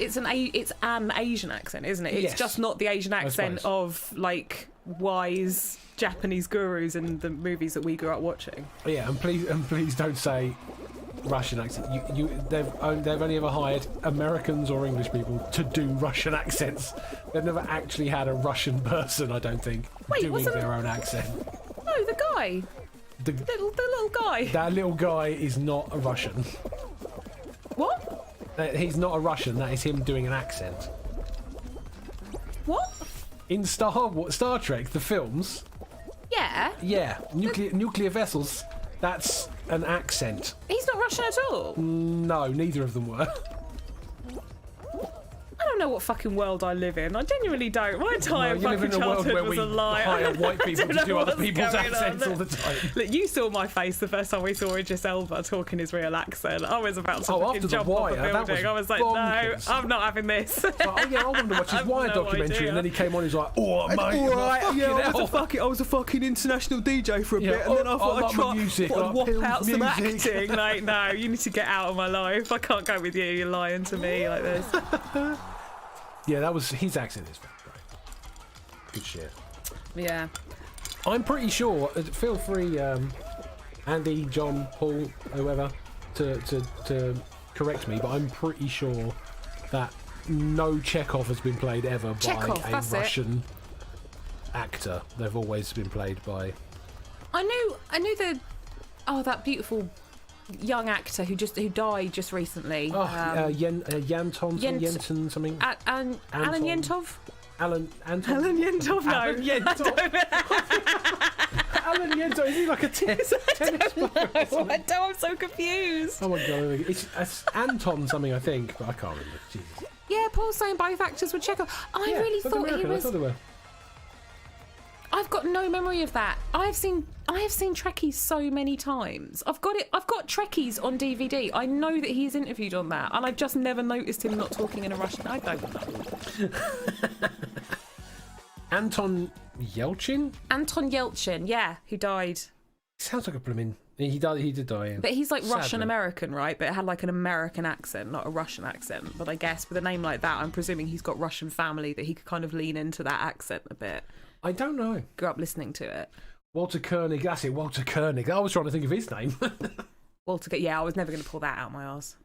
Asian accent, isn't it? It's Yes. just not the Asian accent suppose. of like wise Japanese gurus in the movies that we grew up watching. Yeah, and please don't say Russian accent. They've only ever hired Americans or English people to do Russian accents. They've never actually had a Russian person, I don't think, doing their own accent. No, the guy, the little guy. That little guy is not a Russian. What? He's not a Russian. That is him doing an accent. What? In Star Trek, the films, Yeah. yeah, nuclear vessels. That's an accent. He's not Russian at all. No, neither of them were. I don't know what fucking world I live in. I genuinely don't. My entire You live fucking in a world childhood where was we a lie. hire white people to don't do know other what's people's going on. accents all the time. Look, you saw my face the first time we saw Idris Elba talking his real accent. I was about to fucking after The jump off Wire, a that building. I was like, bonkers. no, I'm not having this. I wanted to watch his I've Wire no documentary, idea. and then he came on. He was like, "Oh, mate, I was a fucking international DJ for a Yeah, bit, and then I I thought like my music, I'd like whop Pill's out some music." acting. Like, no, you need to get out of my life. I can't go with you. You're lying to me like this. Yeah, that was his accent. Is great. Good shit. Yeah. I'm pretty sure. Feel free, Andy, John, Paul, whoever, to correct me, but I'm pretty sure that no Chekhov has been played ever Chekhov, by a that's it. Russian actor. They've always been played by. I knew that beautiful young actor who died just recently. Yanton, Yenton, something. Alan Anton. Yentov? Alan Anton. Alan Yentov, no. Alan Yentov. Alan Yentov. Is he like a tennis player? I don't, I'm so confused. Oh my god, it's Anton something, I think, but I can't remember. Jesus. Yeah, Paul's saying both actors were Chekhov. I really but thought he American, was. I thought they were. I've got no memory of that. I have seen Trekkies so many times. I've got Trekkies on DVD. I know that he's interviewed on that, and I've just never noticed him not talking in a Russian. I don't know. Anton Yelchin? Anton Yelchin, yeah, who died. Sounds like a blooming. He did die. Yeah. But he's like Sadly. Russian American, right? But it had like an American accent, not a Russian accent. But I guess with a name like that, I'm presuming he's got Russian family that he could kind of lean into that accent a bit. I don't know. Grew up listening to it. Walter Koenig. That's it. Walter Koenig. I was trying to think of his name. Yeah, I was never going to pull that out my arse.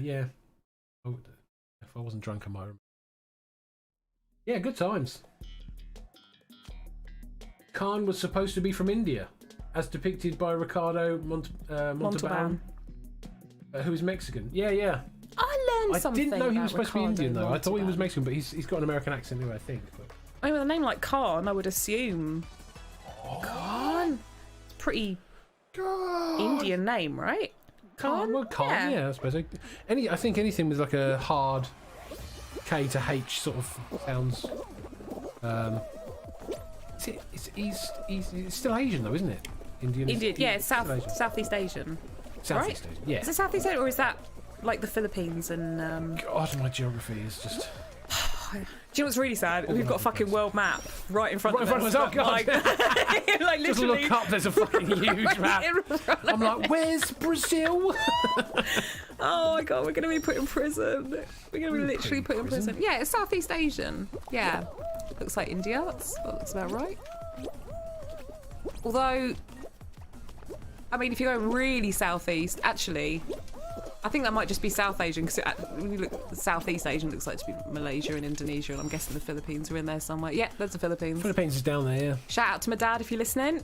Yeah. Oh, if I wasn't drunk, I might remember. Yeah, good times. Khan was supposed to be from India, as depicted by Ricardo Montalban, who is Mexican. Yeah. I learned something. I didn't know he was about supposed to be Ricardo Indian, though. I thought he was Montalban. Mexican, but he's got an American accent anyway, I think. But... I mean, with a name like Khan, I would assume. Khan? Pretty Indian name, right? Khan? Well, Khan, yeah, I suppose. I think anything with like a hard K to H sort of sounds. He's still Asian though, isn't it? Indian. Yeah, it's still Asian. Southeast Asian. Southeast right? Asian. Yeah. Is it Southeast Asian or is that like the Philippines and? God, my geography is just. Do you know what's really sad? We've got a fucking world map right in front of us. Oh, God. Like, like Just literally. look up, there's a fucking huge map. I'm like, where's Brazil? Oh my god, we're going to be put in prison. We're going to be literally put in prison. Yeah, it's Southeast Asian. Yeah. Looks like India. That looks about right. Although, I mean, if you're going really southeast, actually, I think that might just be South Asian, because when you look Southeast Asian, it looks like to be Malaysia and Indonesia, and I'm guessing the Philippines are in there somewhere. Yeah, there's the Philippines. Philippines is down there, yeah. Shout out to my dad if you're listening.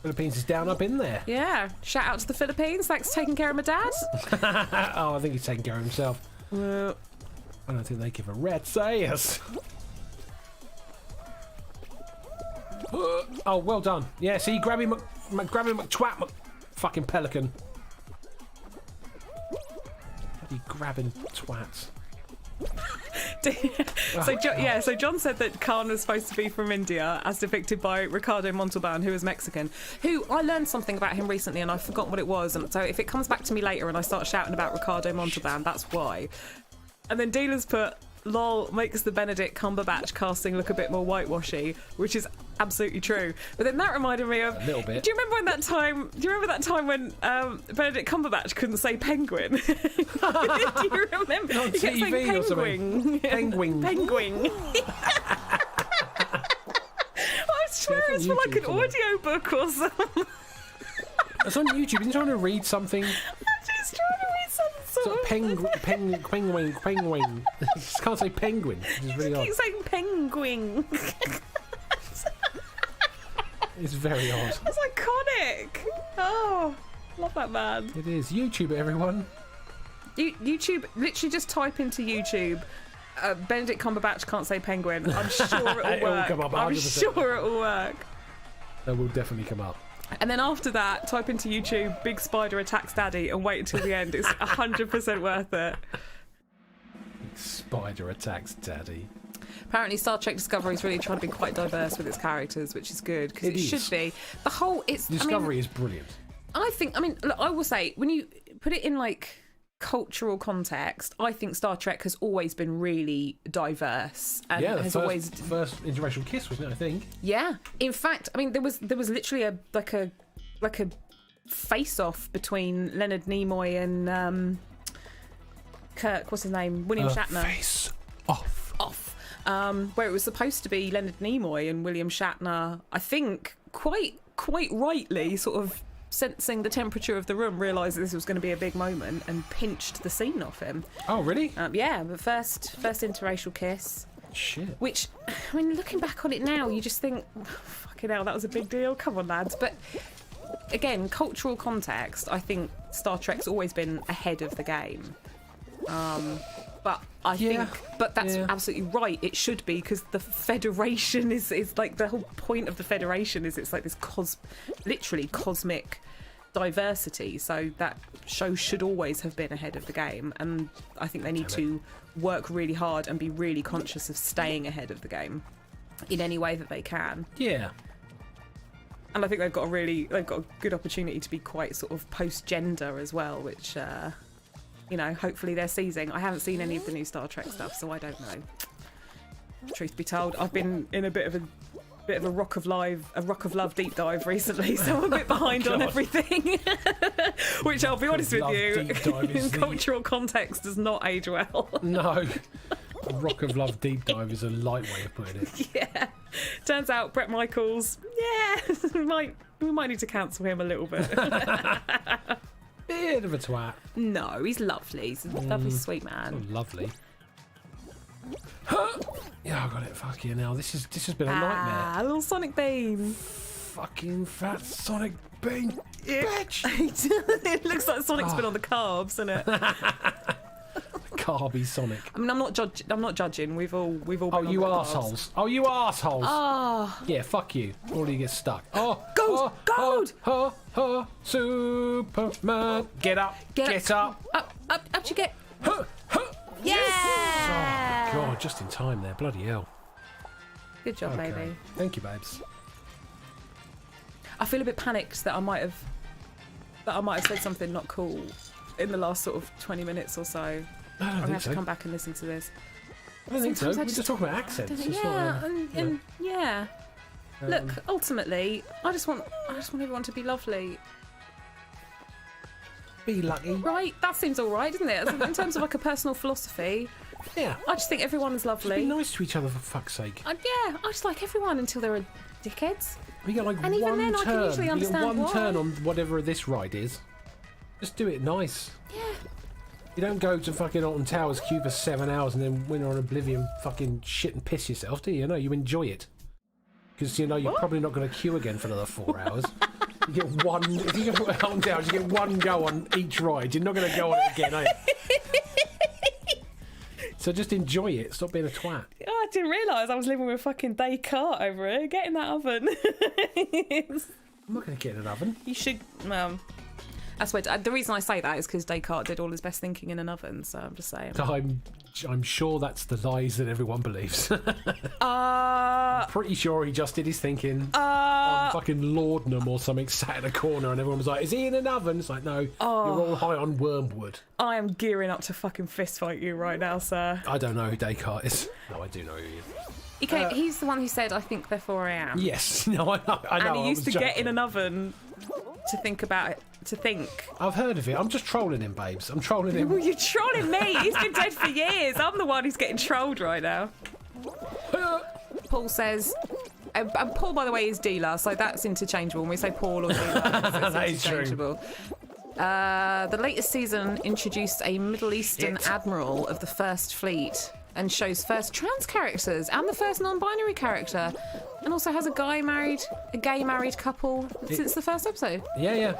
Philippines is down up in there. Yeah, shout out to the Philippines. Thanks for taking care of my dad. Oh, I think he's taking care of himself. I don't think they give a rat's ass. Oh, well done. Yeah, see, grab him, McTwat, fucking pelican. You grabbing twats. So John said that Khan was supposed to be from India, as depicted by Ricardo Montalban, who is Mexican. Who I learned something about him recently, and I've forgotten what it was. And so if it comes back to me later and I start shouting about Ricardo Montalban, that's why. And then Dealers put, "Lol makes the Benedict Cumberbatch casting look a bit more whitewashy," which is absolutely true. But then that reminded me of a little bit. Do you remember that time when Benedict Cumberbatch couldn't say penguin? Do you remember? On He kept saying TV or something. penguin. Penguin. I swear Yeah, it's for like an YouTube, audio book or something. It's on YouTube. Isn't trying to read something? I'm just trying to read some Sort of penguin. Just can't say penguin. Which is really odd. keep saying penguin. It's very odd. That's iconic. Oh, love that man. It is. YouTube it, everyone. YouTube, literally just type into YouTube, Benedict Cumberbatch can't say penguin. I'm sure it'll work. It will come up, I'm 100%. sure it'll work. That will definitely come up. And then after that, type into YouTube, Big Spider attacks Daddy, and wait until the end. It's 100% worth it. Spider attacks Daddy. Apparently, Star Trek Discovery is really trying to be quite diverse with its characters, which is good, because it should be. The whole... Discovery is brilliant. Look, I will say, when you put it in, like, cultural context, I think Star Trek has always been really diverse, and Yeah, the has first interracial kiss, wasn't it, I think? Yeah. In fact, I mean, there was literally a face-off between Leonard Nimoy and Kirk, what's his name? William Shatner. Face off. Where it was supposed to be Leonard Nimoy and William Shatner, I think, quite rightly, sort of sensing the temperature of the room, realised that this was going to be a big moment and pinched the scene off him. Oh, really? Yeah, but first interracial kiss. Shit. Which, I mean, looking back on it now, you just think, fucking hell, that was a big deal. Come on, lads. But again, cultural context, I think Star Trek's always been ahead of the game. But I think, that's absolutely right. It should be, because the Federation is like, the whole point of the Federation is it's like this literally cosmic diversity. So that show should always have been ahead of the game, and I think they need to work really hard and be really conscious of staying ahead of the game in any way that they can. Yeah. And I think they've got a good opportunity to be quite sort of post-gender as well, which hopefully they're seizing. I haven't seen any of the new Star Trek stuff, so I don't know. Truth be told, I've been in a bit of a rock of love deep dive recently, so I'm a bit behind on everything. Which, I'll be honest with you, in cultural context does not age well. No. A rock of love deep dive is a light way of putting it. Yeah. Turns out Bret Michaels, we might need to cancel him a little bit. Bit of a twat. No, he's lovely. He's a lovely, sweet man. Oh, lovely. Yeah, I got it. Fuck you now. This has been a nightmare. A little sonic beam. Fucking fat sonic beam, bitch. It looks like Sonic's been on the carbs, isn't it? Carby Sonic. I mean, I'm not judging. We've all been Oh, on you the arseholes. Oh, you arseholes. Oh. Yeah, fuck you. Or do you get stuck? Oh, Gold! Superman. Get up. Get up. Up you get. Yeah! Oh, God, just in time there. Bloody hell. Good job, baby. Thank you, babes. I feel a bit panicked that I might have said something not cool in the last sort of 20 minutes or so. I don't I'm going to think have so. to come back and listen to this. I don't think so. Sometimes I We're just talking about accents. It's yeah, not, yeah. Look, ultimately, I just want everyone to be lovely. be lucky. Right? That seems all right, doesn't it? In terms of like a personal philosophy, Yeah. I just think everyone is lovely. Be nice to each other for fuck's sake. Yeah, I just like everyone until they're dickheads. We get like And even one then, I turn. can usually You get understand one why. turn on whatever this ride is. Just do it nice. Yeah. You don't go to fucking Alton Towers, queue for 7 hours, and then when you're on Oblivion, fucking shit and piss yourself, do you? No, you enjoy it. Because you know you're probably not going to queue again for another 4 hours. You get one. If you go to Alton Towers, you get one go on each ride. You're not going to go on it again, are you? So just enjoy it. Stop being a twat. Oh, I didn't realise I was living with fucking Descartes over here. Get in that oven. I'm not going to get in an oven. You should. That's why. The reason I say that is because Descartes did all his best thinking in an oven. So I'm just saying. I'm sure that's the lies that everyone believes. Uh. Pretty sure he just did his thinking on fucking laudanum or something, sat in a corner, and everyone was like, "Is he in an oven?" It's like, no, you're all high on wormwood. I am gearing up to fucking fist fight you right now, sir. I don't know who Descartes is. No, I do know who he is. He's the one who said, "I think, therefore I am." Yes, no, I know. And he used to get joking. in an oven to think about it. To think. I've heard of it. I'm just trolling him, babes. I'm trolling him. Well, you're trolling me. He's been dead for years. I'm the one who's getting trolled right now. Paul says, and Paul, by the way, is dealer, so that's interchangeable. When we say Paul or dealer, it's That is true. interchangeable. The latest season introduced a Middle Eastern admiral of the First Fleet and shows first trans characters and the first non-binary character, and also has a gay married couple since the first episode. Yeah.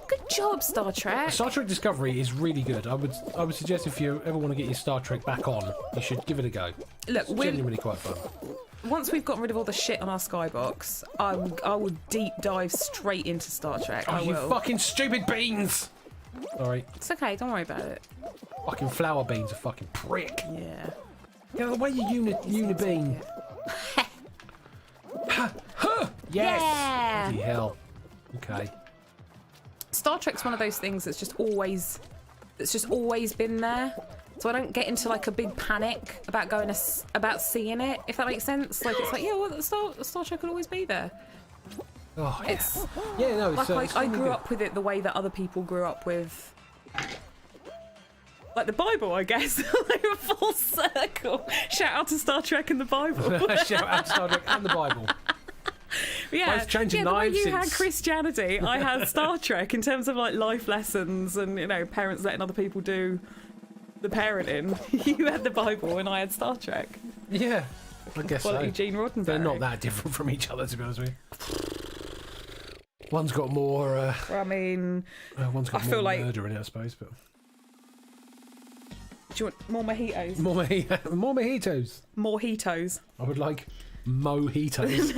Good job, Star Trek. Star Trek Discovery is really good. I would suggest if you ever want to get your Star Trek back on, you should give it a go. Look, It's genuinely quite fun. once we've gotten rid of all the shit on our skybox, I will deep dive straight into Star Trek. I Oh, you will. fucking stupid beans! Sorry. It's okay, don't worry about it. Fucking flower beans, a fucking prick. Yeah. Get out of the way, you unibean. Yes! Yeah. Bloody hell. Okay. Star Trek's one of those things that's just always been there. So I don't get into like a big panic about about seeing it, if that makes sense. Like it's like, yeah, well, Star Trek will always be there. Oh, yeah. It's Yeah, no, it's, like it's I really grew good. up with it the way that other people grew up with, like the Bible, I guess. Like a full circle. Shout out to Star Trek and the Bible. Shout out Star Trek and the Bible. Yeah, Both changing the way lives you had since- Christianity, I had Star Trek in terms of like life lessons and parents letting other people do the parenting. You had the Bible and I had Star Trek. Yeah, I guess Quality so. Gene Roddenberry. They're not that different from each other, to be honest with you. One's got more. I mean, One's got I more feel like- murder in it, I suppose. But do you want more mojitos? more mojitos. Mojitos. I would like mojitos.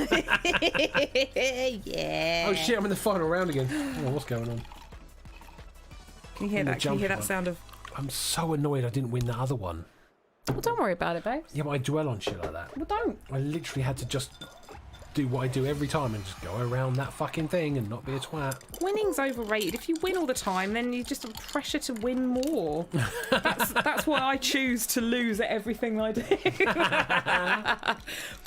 Yeah. Oh shit! I'm in the final round again. Oh, what's going on? Can you hear In the that? Can you hear jump that one. sound of? I'm so annoyed I didn't win the other one. Well, don't worry about it, babes. Yeah, but I dwell on shit like that. Well, don't. I literally had to just do what I do every time and just go around that fucking thing and not be a twat. Winning's overrated. If you win all the time, then you just have pressure to win more. That's why I choose to lose at everything I do.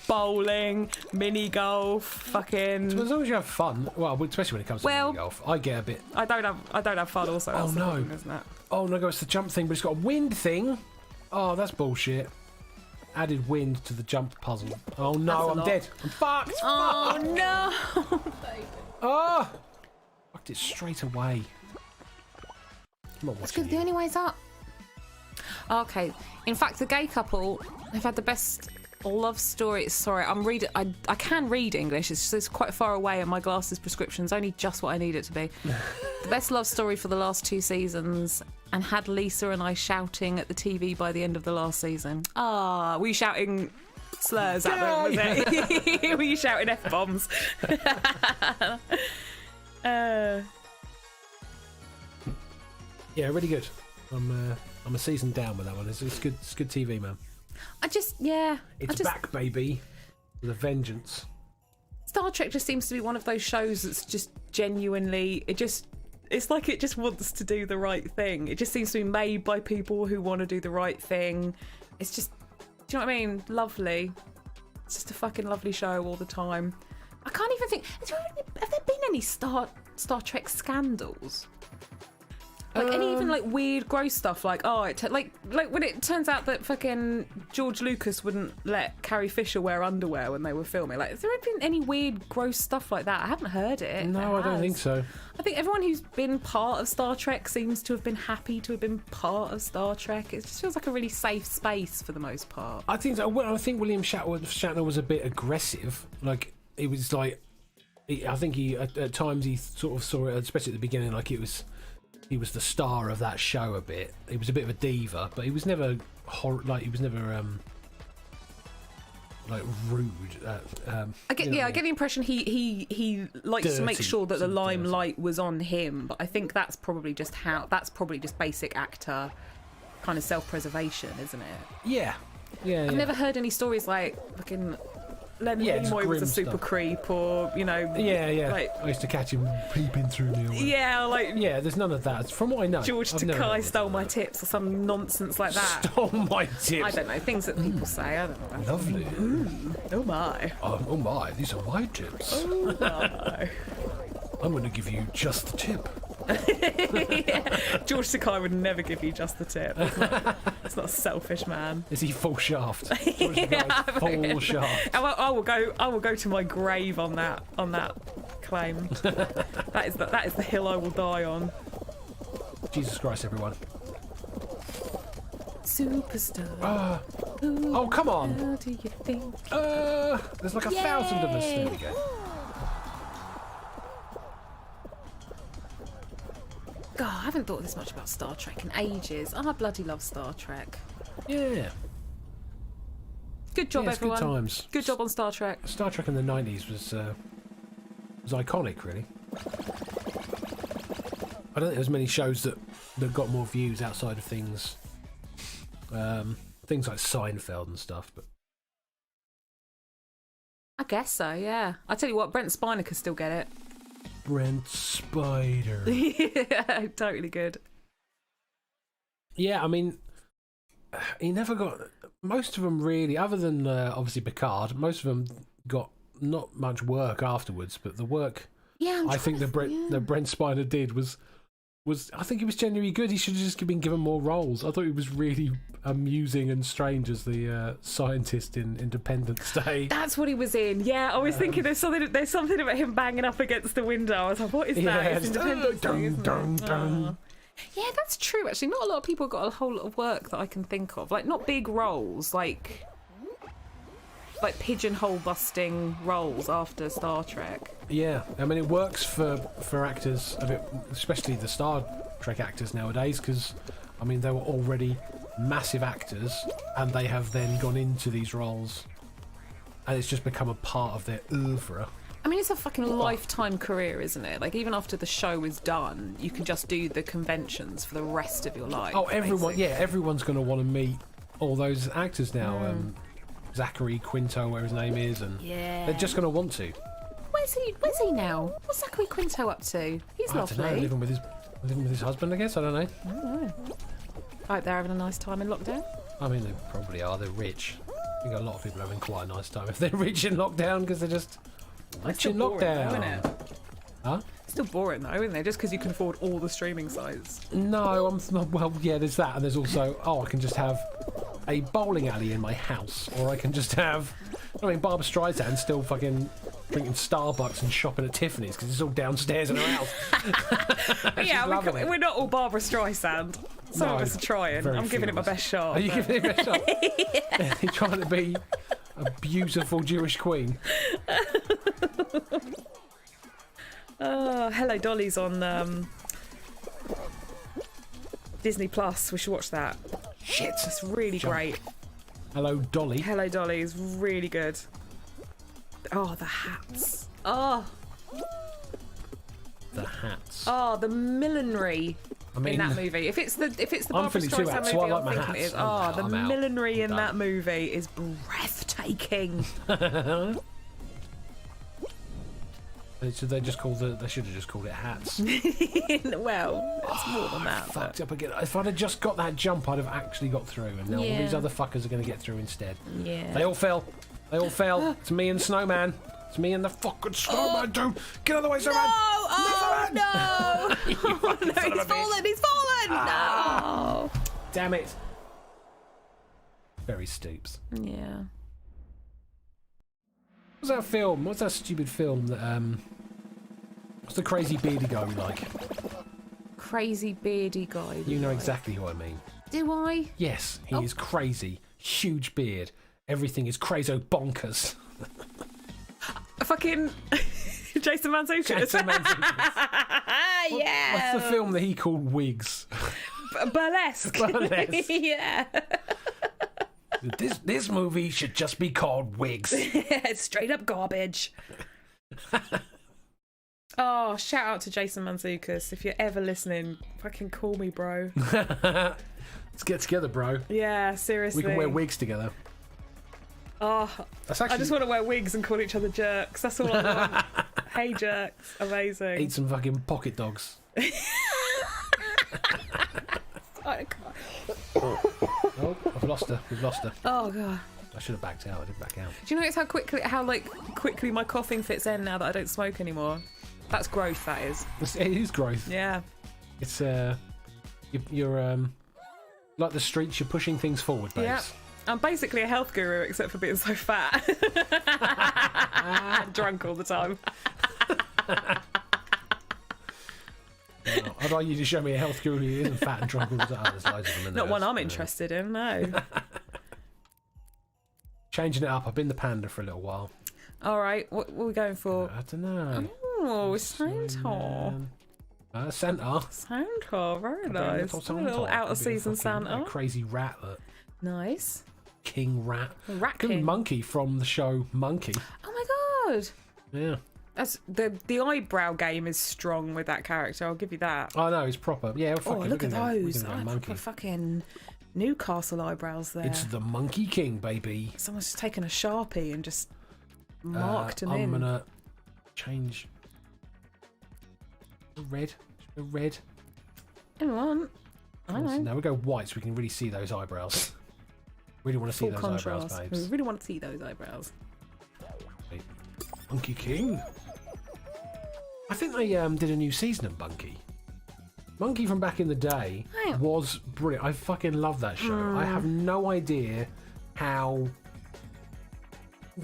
Bowling, mini golf, fucking. So as long as you have fun, well, especially when it comes to Well- mini golf, I get a bit. I don't have fun. Also, that's the no. problem, isn't it? Oh no, it's the jump thing, but it's got a wind thing. Oh, that's bullshit. Added wind to the jump puzzle. Oh That's no, a I'm lot. dead. I'm fucked. Oh no! Oh, fucked it straight away. I'm not It's watching good. The you. only way's up. Okay. In fact, the gay couple have had the best love story. Sorry, I'm reading. I can read English. It's just it's quite far away, and my glasses prescription's only just what I need it to be. The best love story for the last 2 seasons, and had Lisa and I shouting at the TV by the end of the last season. Ah, were you shouting slurs at them? Was it? Were you shouting F-bombs? Yeah, really good. I'm a season down with that one. It's good. It's good TV, man. It's Back, baby, with a vengeance. Star Trek just seems to be one of those shows that's just genuinely, it's like it just wants to do the right thing. It just seems to be made by people who want to do the right thing. It's just, Do you know what I mean? Lovely. It's just a fucking lovely show all the time. I can't even think. Have there been any Star Trek scandals? Like any even like weird, gross stuff? Like like when it turns out that fucking George Lucas wouldn't let Carrie Fisher wear underwear when they were filming. Like, has there been any weird, gross stuff like that? I haven't heard it. No, I don't think so. I think everyone who's been part of Star Trek seems to have been happy to have been part of Star Trek. It just feels like a really safe space for the most part. I think so. Well, I think William Shatner was a bit aggressive. Like, it was like, I think he at times he sort of saw it, especially at the beginning, like he was the star of that show a bit. He was a bit of a diva, but he was never like rude. I get the impression he likes to make Dirty, sure that the some limelight was on him, but I think that's probably just basic actor kind of self-preservation, isn't it? Yeah. I've never heard any stories like fucking Leonard Nimoy was a super stuff. creep, or Yeah. like, I used to catch him peeping through me. Yeah, there's none of that. From what I know, George Takei stole my tips or some nonsense like that. Stole my tips. I don't know, things that people say. I don't know. Lovely. Oh my. Oh my, these are my tips. Oh my. I'm going to give you just the tip. George Takei would never give you just the tip. It's not a selfish man. Is he full shaft? George Takei's full shaft. I will go to my grave on that claim. that is the hill I will die on. Jesus Christ, everyone. Superstar. Oh, come on. How do you think? There's like 1,000 of us. There we go. God, I haven't thought this much about Star Trek in ages. I bloody love Star Trek. Yeah. Good job, Yeah, it's everyone. good times. Good job on Star Trek. Star Trek in the 90s was iconic, really. I don't think there's many shows that got more views outside of things like Seinfeld and stuff, but I guess so, yeah. I tell you what, Brent Spiner could still get it. Brent Spider. Yeah, totally good. Yeah, I mean, he never got most of them really, other than obviously Picard. Most of them got not much work afterwards, but the work I think that Brent Spiner did was I think he was genuinely good. He should have just been given more roles. I thought he was really amusing and strange as the scientist in Independence Day. That's what he was in. Yeah, I was thinking there's something about him banging up against the window. I was like, what is that? Yeah, It's Independence Day, isn't it? dun. Yeah, that's true. Actually, not a lot of people got a whole lot of work that I can think of. Like, not big roles, like pigeonhole busting roles after Star Trek. Yeah, I mean, it works for actors, a bit, especially the Star Trek actors nowadays, because I mean they were already massive actors, and they have then gone into these roles, and it's just become a part of their oeuvre. I mean, it's a fucking lifetime career, isn't it? Like, even after the show is done, you can just do the conventions for the rest of your life. Oh, everyone, basically. yeah, everyone's going to want to meet all those actors now. Zachary Quinto, whatever his name is, and they're just going to want to. Where's he now? What's Zachary Quinto up to? He's I don't know, lovely. living with his husband, I guess. I don't know. I don't know. I hope they're having a nice time in lockdown. I mean, they probably are. They're rich. I think a lot of people are having quite a nice time if they're rich in lockdown, because they're just rich in lockdown. Though, isn't it? Huh? Still boring though, isn't it? Just because you can afford all the streaming sites. No, I'm not. Well, yeah, there's that, and there's also, I can just have a bowling alley in my house, or I can just have, I mean, Barbara Streisand still fucking drinking Starbucks and shopping at Tiffany's because it's all downstairs in her house. Yeah, we're not all Barbara Streisand. Some of us are trying. I'm giving it my best shot. Are you giving it your best shot? Yeah. You're trying to be a beautiful Jewish queen. Hello Dolly's on Disney Plus. We should watch that. Shit, It's really great. Hello Dolly. Hello Dolly is really good. Oh, the hats. Oh, The hats. oh, the millinery I mean, in that movie. If it's the I'm Barbara Philly2Hats, Streisand movie, so I like I'm my thinking it hats. is. Oh, the I'm out. millinery in I'm that done. movie is breathtaking. Should they just call they should have just called it hats. Well, it's more than that. Fucked up again. If I'd have just got that jump, I'd have actually got through, and now all these other fuckers are going to get through instead. Yeah. They all fell. They all fell. It's me and Snowman. It's me and the fucking Snowman, dude. Get out of the way, Snowman. Oh, no! Oh, No, he's fallen! He's fallen! No! Damn it. Very stoops. Yeah. What's that film? What's that stupid film that, what's the crazy beardy guy we like? Crazy beardy guy. You know exactly who I mean. Do I? Yes, he is crazy. Huge beard. Everything is crazy bonkers. Fucking Jason Mantzoukas. Jason Mantzoukas. Yeah. What's the film that he called Wigs? Burlesque. Burlesque. Yeah. This movie should just be called Wigs. It's straight up garbage. Oh, shout out to Jason Mantzoukas. If you're ever listening, fucking call me, bro. Let's get together, bro. Yeah, seriously. We can wear wigs together. Oh, That's actually... I just want to wear wigs and call each other jerks. That's all I want. Hey, jerks. Amazing. Eat some fucking pocket dogs. Oh, I've lost her. We've lost her. Oh, God. I should have backed out. I didn't back out. Do you notice how quickly my coughing fits in now that I don't smoke anymore? That's growth, that is. It is growth. Yeah. It's you're like the streets. You're pushing things forward, babes. Yeah. I'm basically a health guru, except for being so fat. Drunk all the time. Well, I'd like you to show me a health guru who isn't fat and drunk all the time. There's loads of them in there. Not one I'm interested in, no. Changing it up. I've been the panda for a little while. All right, what are we going for? I don't know. Oh, Santa. Santa. Santa, very nice. A little out of season Santa. A crazy rat that. Nice. King rat. Rat Good King. monkey from the show Monkey. Oh my god. Yeah. That's the eyebrow game is strong with that character. I'll give you that. Oh no, it's proper. Yeah. Oh, look at those. Monkey. Proper fucking Newcastle eyebrows there. It's the Monkey King, baby. Someone's just taken a Sharpie and just marked him in. I'm gonna change. Red. Red. Hang on. I know. Now we go white so we can really see those eyebrows. Really want to see Full those contrast. eyebrows, We babes. really want to see those eyebrows. Monkey King. I think they did a new season of Monkey. Monkey from back in the day was brilliant. I fucking love that show. I have no idea how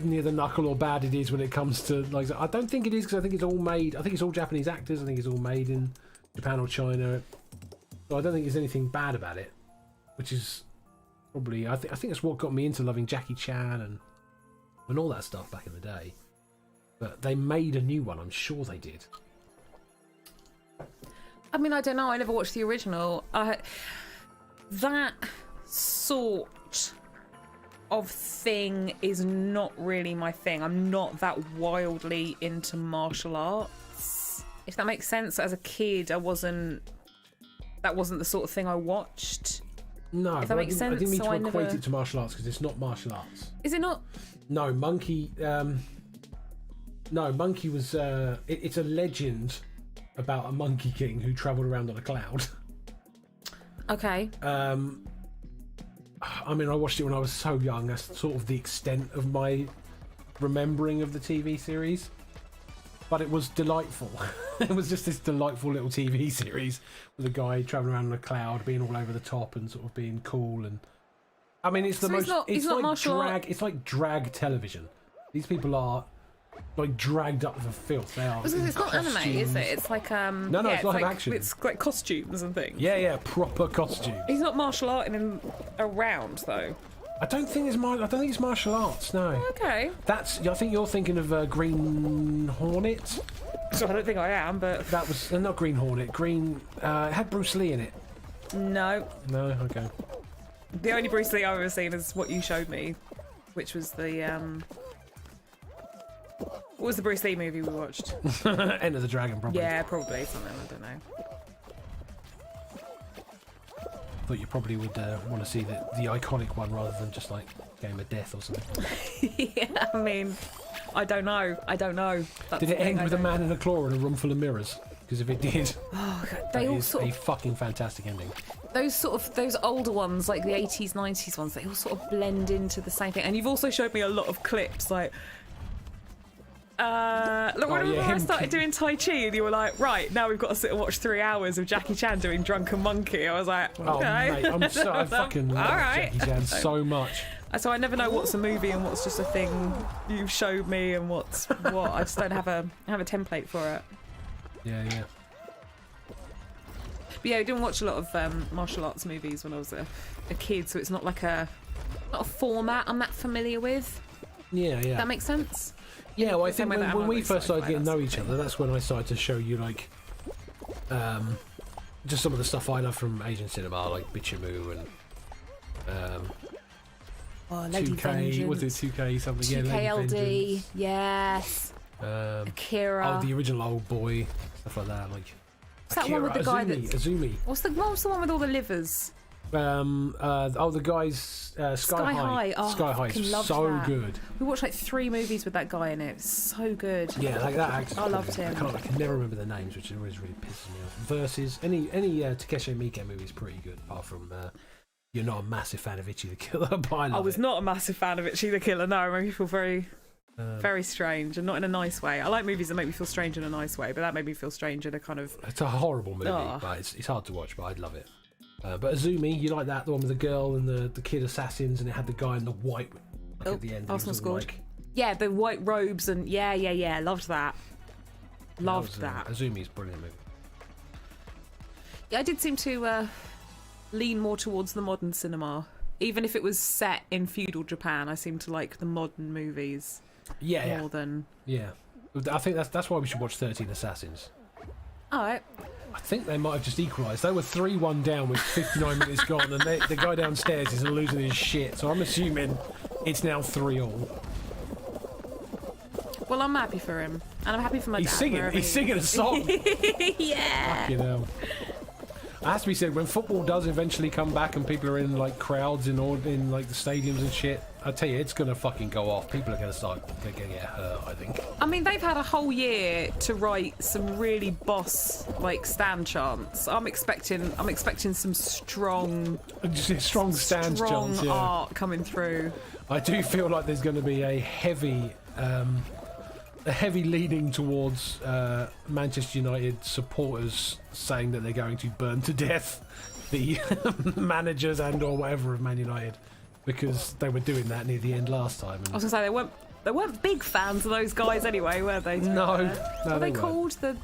near the knuckle or bad it is when it comes to like. I don't think it is because I think it's all made. I think it's all Japanese actors. I think it's all made in Japan or China. So I don't think there's anything bad about it, which is probably I think it's what got me into loving Jackie Chan and all that stuff back in the day. But they made a new one. I'm sure they did. I mean, I don't know. I never watched the original. That sort of thing is not really my thing. I'm not that wildly into martial arts. If that makes sense. As a kid, that wasn't the sort of thing I watched. No, if that makes sense. I didn't mean so to equate it to martial arts because it's not martial arts. Is it not? No, Monkey. No, Monkey was. It's a legend about a Monkey King who travelled around on a cloud. Okay. I mean, I watched it when I was so young. That's sort of the extent of my remembering of the TV series. But it was delightful. It was just this delightful little TV series with a guy travelling around on a cloud, being all over the top and sort of being cool. And I mean, it's the most. It's like drag. It's like drag television. These people are like dragged up for filth. They are. It's not anime, is it? It's like No, yeah, it's live action. It's like costumes and things. Yeah, proper costume. He's not martial arting around though. I don't think it's martial arts. No. Okay. I think you're thinking of Green Hornet. So I don't think I am, but That was not Green Hornet. It had Bruce Lee in it. no. No, okay. The only Bruce Lee I've ever seen is what you showed me, which was the what was the Bruce Lee movie we watched? Enter the Dragon, probably. Yeah, probably something. I don't know. Thought you probably would want to see the iconic one rather than just like Game of Death or something. Yeah, I mean, I don't know. That's Did it the thing, end I with a don't man in a claw and a room full of mirrors? Because if it did, Oh, God, that is a fucking fantastic ending. those older ones, like the 80s, 90s ones, they all sort of blend into the same thing. And you've also showed me a lot of clips, like. Look, whenever I started doing Tai Chi and you were like, right, now we've got to sit and watch 3 hours of Jackie Chan doing Drunken Monkey, I was like, okay. Oh, mate, I fucking love Jackie Chan so much. So I never know what's a movie and what's just a thing you've showed me and what's what. I just don't have a template for it. Yeah. But yeah, I didn't watch a lot of martial arts movies when I was a kid, so it's not like not a format I'm that familiar with. Yeah. That makes sense? Yeah, well, I think when we first started getting to know each thing. other, that's when I started to show you, like, just some of the stuff I love from Asian cinema, like Bichimu and Lady 2K, Vengeance. was it 2K something? 2KLD, yeah, Lady Vengeance. yes. Akira. Oh, the original Old Boy, stuff like that. Like, What's that one with the guy Azumi. What's the one with all the livers? The guys, Sky High. Oh, Sky High is so that. Good. We watched like 3 movies with that guy in it. It's so good. Yeah, like that actor. I loved him. I can never remember the names, which always really pisses me off. Versus any Takeshi Miike movie is pretty good, apart from you're not a massive fan of Ichi the Killer, but I was not a massive fan of Ichi the Killer. No, it made me feel very strange, and not in a nice way. I like movies that make me feel strange in a nice way, but that made me feel strange in a kind of. It's a horrible movie, but it's hard to watch, but I'd love it. But Azumi, you like that? The one with the girl and the kid assassins, and it had the guy in the white at the end. Arsenal scored. Yeah, the white robes and yeah. Loved that. Loved that. Azumi's a brilliant movie. Yeah, I did seem to lean more towards the modern cinema. Even if it was set in feudal Japan, I seem to like the modern movies more than... Yeah. I think that's why we should watch 13 Assassins. Alright. I think they might have just equalised. They were 3-1 down with 59 minutes gone, and the guy downstairs is losing his shit, so I'm assuming it's now 3-3. Well, I'm happy for him. And I'm happy for my dad. He's singing a song. Yeah. Fucking hell. It has to be said, when football does eventually come back and people are in like crowds in like the stadiums and shit, I tell you, it's gonna fucking go off. People are gonna get hurt, I think. I mean, they've had a whole year to write some really boss like stand chants. I'm expecting some strong stand chants, yeah. art coming through. I do feel like there's going to be a heavy leaning towards Manchester United supporters saying that they're going to burn to death the managers and or whatever of Man United, because they were doing that near the end last time. I was going to say they weren't big fans of those guys anyway, were they? No, what are they called? The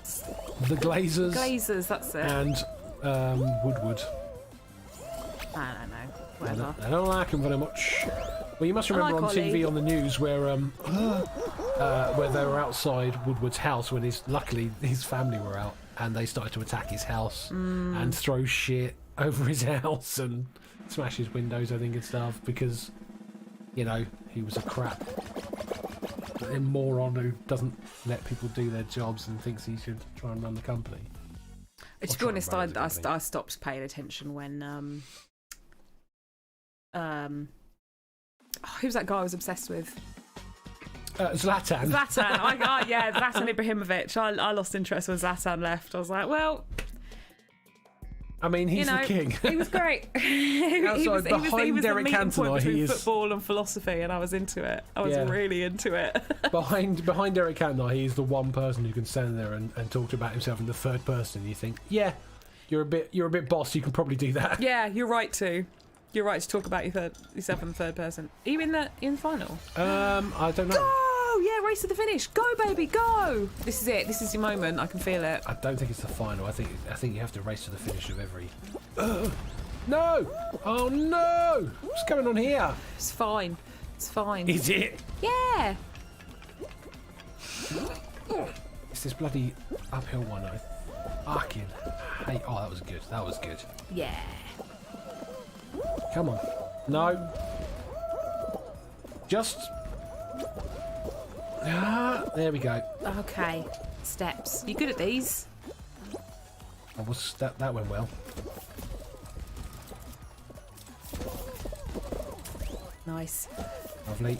Glazers. Glazers, that's it. And Woodward. I don't know. Whatever. I don't like them very much. Well, you must remember on TV on the news where they were outside Woodward's house when luckily his family were out, and they started to attack his house and throw shit over his house and smash his windows, I think, and stuff, because, you know, he was a crap moron who doesn't let people do their jobs and thinks he should try and run the company. To be honest, I stopped paying attention when who's that guy I was obsessed with? Zlatan. Zlatan Ibrahimovic. I lost interest when Zlatan left. I was like, well, I mean, he's the king. He was great. he was Derek the meeting Cantona, point between football and philosophy, and I was into it. I was really into it. behind Derek Cantona, he's the one person who can stand there and talk about himself in the third person. And you think, yeah, you're a bit boss. You can probably do that. Yeah, you're right to. You're right to talk about yourself in the third person. Are you in the final? I don't know. Go! Yeah, race to the finish. Go, baby, go! This is it. This is your moment. I can feel it. I don't think it's the final. I think you have to race to the finish of every. No! Oh no! What's going on here? It's fine. It's fine. Is it? Yeah. It's this bloody uphill one. I fucking hate. Oh, that was good. That was good. Yeah. Come on. No. Just. There we go. Okay. Steps. You good at these? That went well. Nice. Lovely.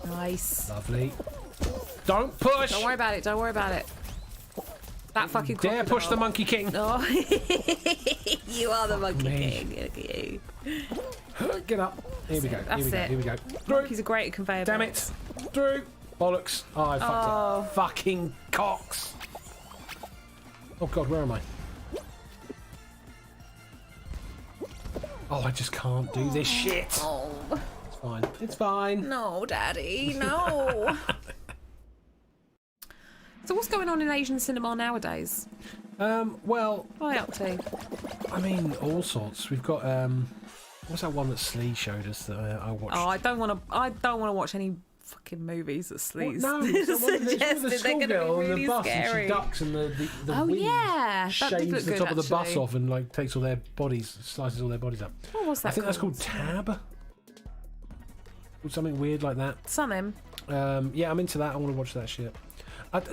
Nice. Lovely. Don't push! Don't worry about it. Don't worry about it. That fucking Dare push the Monkey King. Oh. You are the Monkey me. King. Look at you. Get up. Here we go. That's Here we go. it. Here we go. Through. Monkeys are great at conveyor Damn belts. it. Through. Bollocks. Oh, I fucked Oh. it. Fucking cocks. Oh god, where am I? Oh, I just can't do this shit. Oh. It's fine. It's fine. No, Daddy, no. So what's going on in Asian cinema nowadays? Well, What are you up to? I mean, all sorts. We've got what's that one that Slee showed us that I watched? Oh, I don't want to watch any fucking movies that Sleaze No, it's the one with the suggested. They're going to be schoolgirl on really the bus and scary. she ducks and the Oh wind yeah, that did shaves look the good, top of the bus actually. off and like takes all their bodies, slices all their bodies up. What was that? I think that's called Tab. Or something weird like that. Something. Yeah, I'm into that. I want to watch that shit.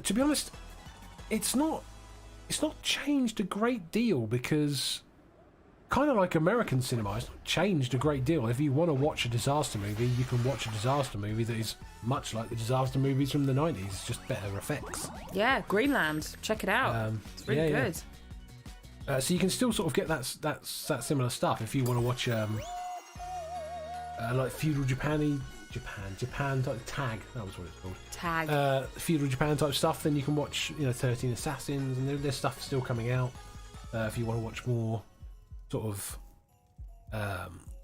To be honest, it's not changed a great deal because kind of like American cinema, it's not changed a great deal. If you want to watch a disaster movie, you can watch a disaster movie that is much like the disaster movies from the 90s, just better effects. Yeah, Greenland. Check it out. It's really yeah, good. Yeah. So you can still sort of get that similar stuff if you want to watch like feudal Japan type Tag. That was what it's called. Tag. Feudal Japan type stuff. Then you can watch 13 Assassins, and there's stuff still coming out. If you want to watch more sort of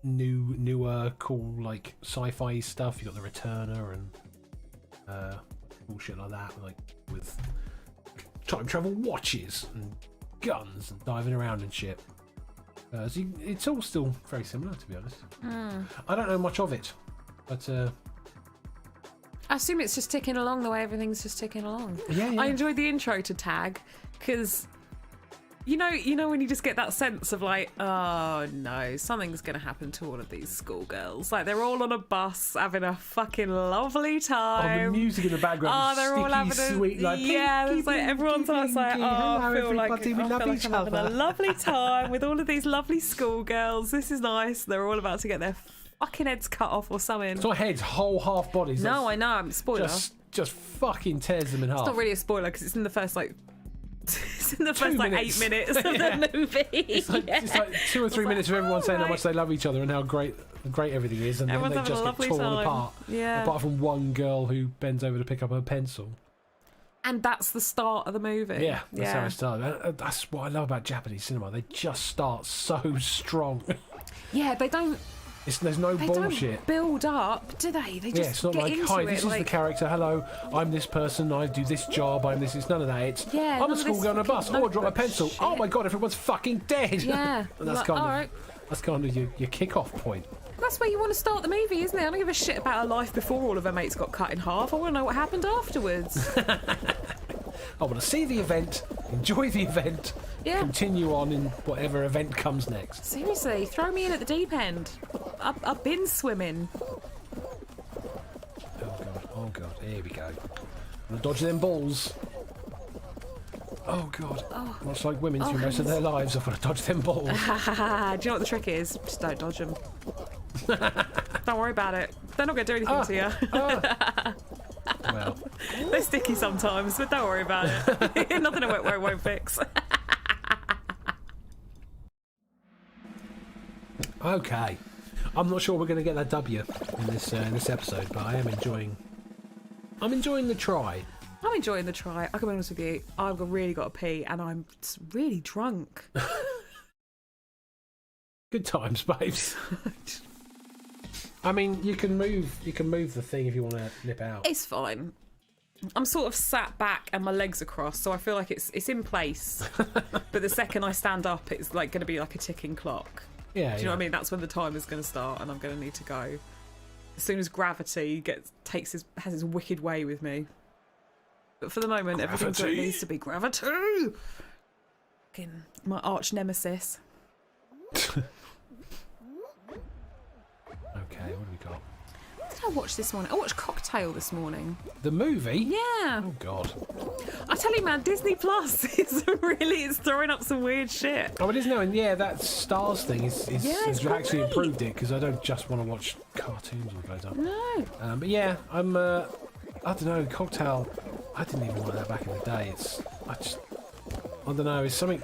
newer cool like sci-fi stuff, you got the Returner and bullshit like that, like with time travel watches and guns and diving around and shit. So it's all still very similar, to be honest. I don't know much of it, but I assume it's just ticking along the way everything's just ticking along. yeah. I enjoyed the intro to Tag because you know when you just get that sense of like, oh no, something's gonna happen to all of these schoolgirls. Like they're all on a bus having a fucking lovely time. Oh, the music in the background. Oh, is they're all sticky, having a sweet, like yeah. pinky, It's like everyone's pinky, like, pinky. oh, Hello, I feel like everybody, we love each I'm having a other. lovely time with all of these lovely schoolgirls. This is nice. They're all about to get their fucking heads cut off or something. It's not heads, whole half bodies. No, I know. I'm spoiler. Just fucking tears them in half. It's not really a spoiler because it's in the first like. It's in the first like 8 minutes of Yeah. the movie. It's like 2 or 3 minutes of everyone saying how much they love each other and how great everything is, and Everyone's then they having a just get lovely torn time. apart. Yeah. Apart from one girl who bends over to pick up her pencil. And that's the start of the movie. Yeah, that's how it started. That's what I love about Japanese cinema. They just start so strong. Yeah, they don't. There's no They bullshit. don't build up, do they? They just Yeah, it's not get like, into hi, it. this is the character, hello, I'm this person, I do this job, I'm this, it's none of that. It's, Yeah, I'm none a of this schoolgirl on a bus, fucking oh, I dropped a notebook pencil, shit. oh my god, everyone's fucking dead. Yeah. And that's Like, kind of, alright. that's kind of your kick-off point. That's where you want to start the movie, isn't it? I don't give a shit about her life before all of her mates got cut in half. I want to know what happened afterwards. I want to see the event, enjoy the event, Yeah. continue on in whatever event comes next. Seriously, throw me in at the deep end. I've been swimming. Oh god, here we go. I'm gonna dodge them balls. Oh god. Much like women through most of their lives, I've got to dodge them balls. Do you know what the trick is? Just don't dodge them. Don't worry about it. They're not going to do anything to you. Well, They're sticky sometimes, but don't worry about it. Nothing where it won't fix. okay. I'm not sure we're going to get that W in this episode, but I am enjoying. I'm enjoying the try. I'm enjoying the try. I can be honest with you. I've really got to pee, and I'm just really drunk. Good times, babes. I mean, you can move the thing if you want to nip out. It's fine. I'm sort of sat back and my legs are crossed, so I feel like it's in place. But the second I stand up, it's like going to be like a ticking clock. Yeah. Do you know what I mean? That's when the time is going to start, and I'm going to need to go. As soon as gravity has his wicked way with me. But for the moment, everything's where it needs to be. Gravity. Fucking my arch nemesis. Okay, what have we got? What did I watch this morning? I watched Cocktail this morning. The movie? Yeah. Oh god. I tell you, man, Disney Plus is throwing up some weird shit. Oh, it is now, and yeah, that Stars thing it's has actually great. improved it because I don't just want to watch cartoons all the time. No. But yeah, I'm I don't know, cocktail. I didn't even like that back in the day. I don't know. It's something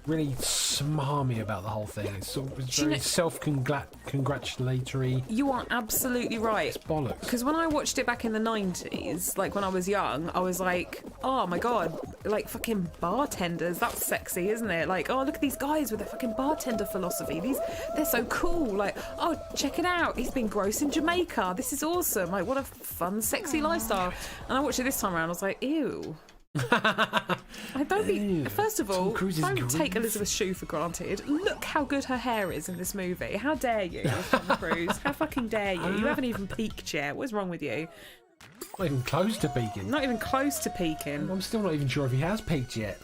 really smarmy about the whole thing. It's very self-congratulatory. You are absolutely right. It's bollocks. Because when I watched it back in the 90s, like when I was young, I was like, oh my god, like fucking bartenders, that's sexy, isn't it? Like, oh, look at these guys with their fucking bartender philosophy. They're so cool. Like, oh, check it out. He's been gross in Jamaica. This is awesome. Like, what a fun, sexy lifestyle. And I watched it this time around, I was like, ew. First of all, don't take Elizabeth Shue for granted. Look how good her hair is in this movie. How dare you, Tom Cruise? How fucking dare you? You haven't even peaked yet. What is wrong with you? Not even close to peaking. Not even close to peaking. I'm still not even sure if he has peaked yet.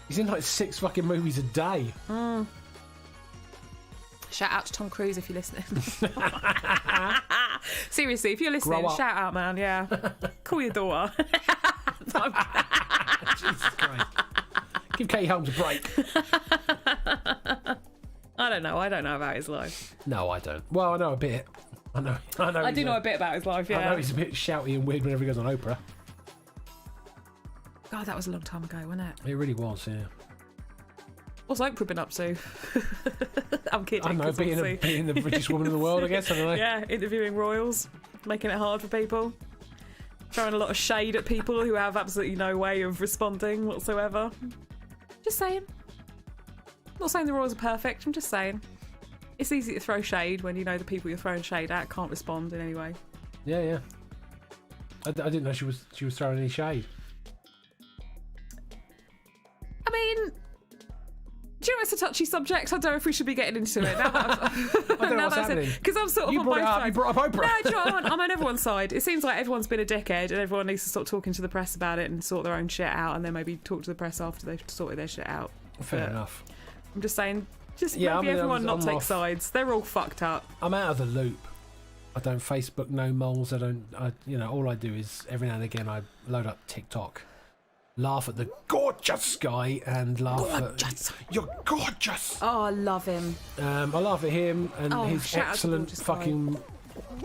He's in like 6 fucking movies a day. Shout out to Tom Cruise if you're listening. Seriously, if you're listening, shout out, man. Yeah. Call your daughter. Jesus Christ. Give Katie Holmes a break. I don't know about his life. No, I don't. Well, I know a bit. I do know a bit about his life, yeah. I know he's a bit shouty and weird whenever he goes on Oprah. God, that was a long time ago, wasn't it? It really was, yeah. What's Oprah been up to? I'm kidding. I don't know, being the richest woman in the world, I guess. I don't know. Yeah, interviewing royals, making it hard for people, throwing a lot of shade at people who have absolutely no way of responding whatsoever. Just saying. Not saying the royals are perfect, I'm just saying. It's easy to throw shade when you know the people you're throwing shade at can't respond in any way. Yeah, yeah. I didn't know she was throwing any shade. I mean, do you know it's a touchy subject? I don't know if we should be getting into it. Now I don't know what's happening. Because I'm sort of on both sides. You brought up Oprah. No, do you know what? I'm on everyone's side. It seems like everyone's been a dickhead and everyone needs to start talking to the press about it and sort their own shit out and then maybe talk to the press after they've sorted their shit out. Fair enough. I'm just saying, maybe everyone not take sides. They're all fucked up. I'm out of the loop. I don't Facebook no moles. All I do is every now and again I load up TikTok, laugh at the gorgeous guy and laugh at you're gorgeous. Oh, I love him. I laugh at him and his excellent fucking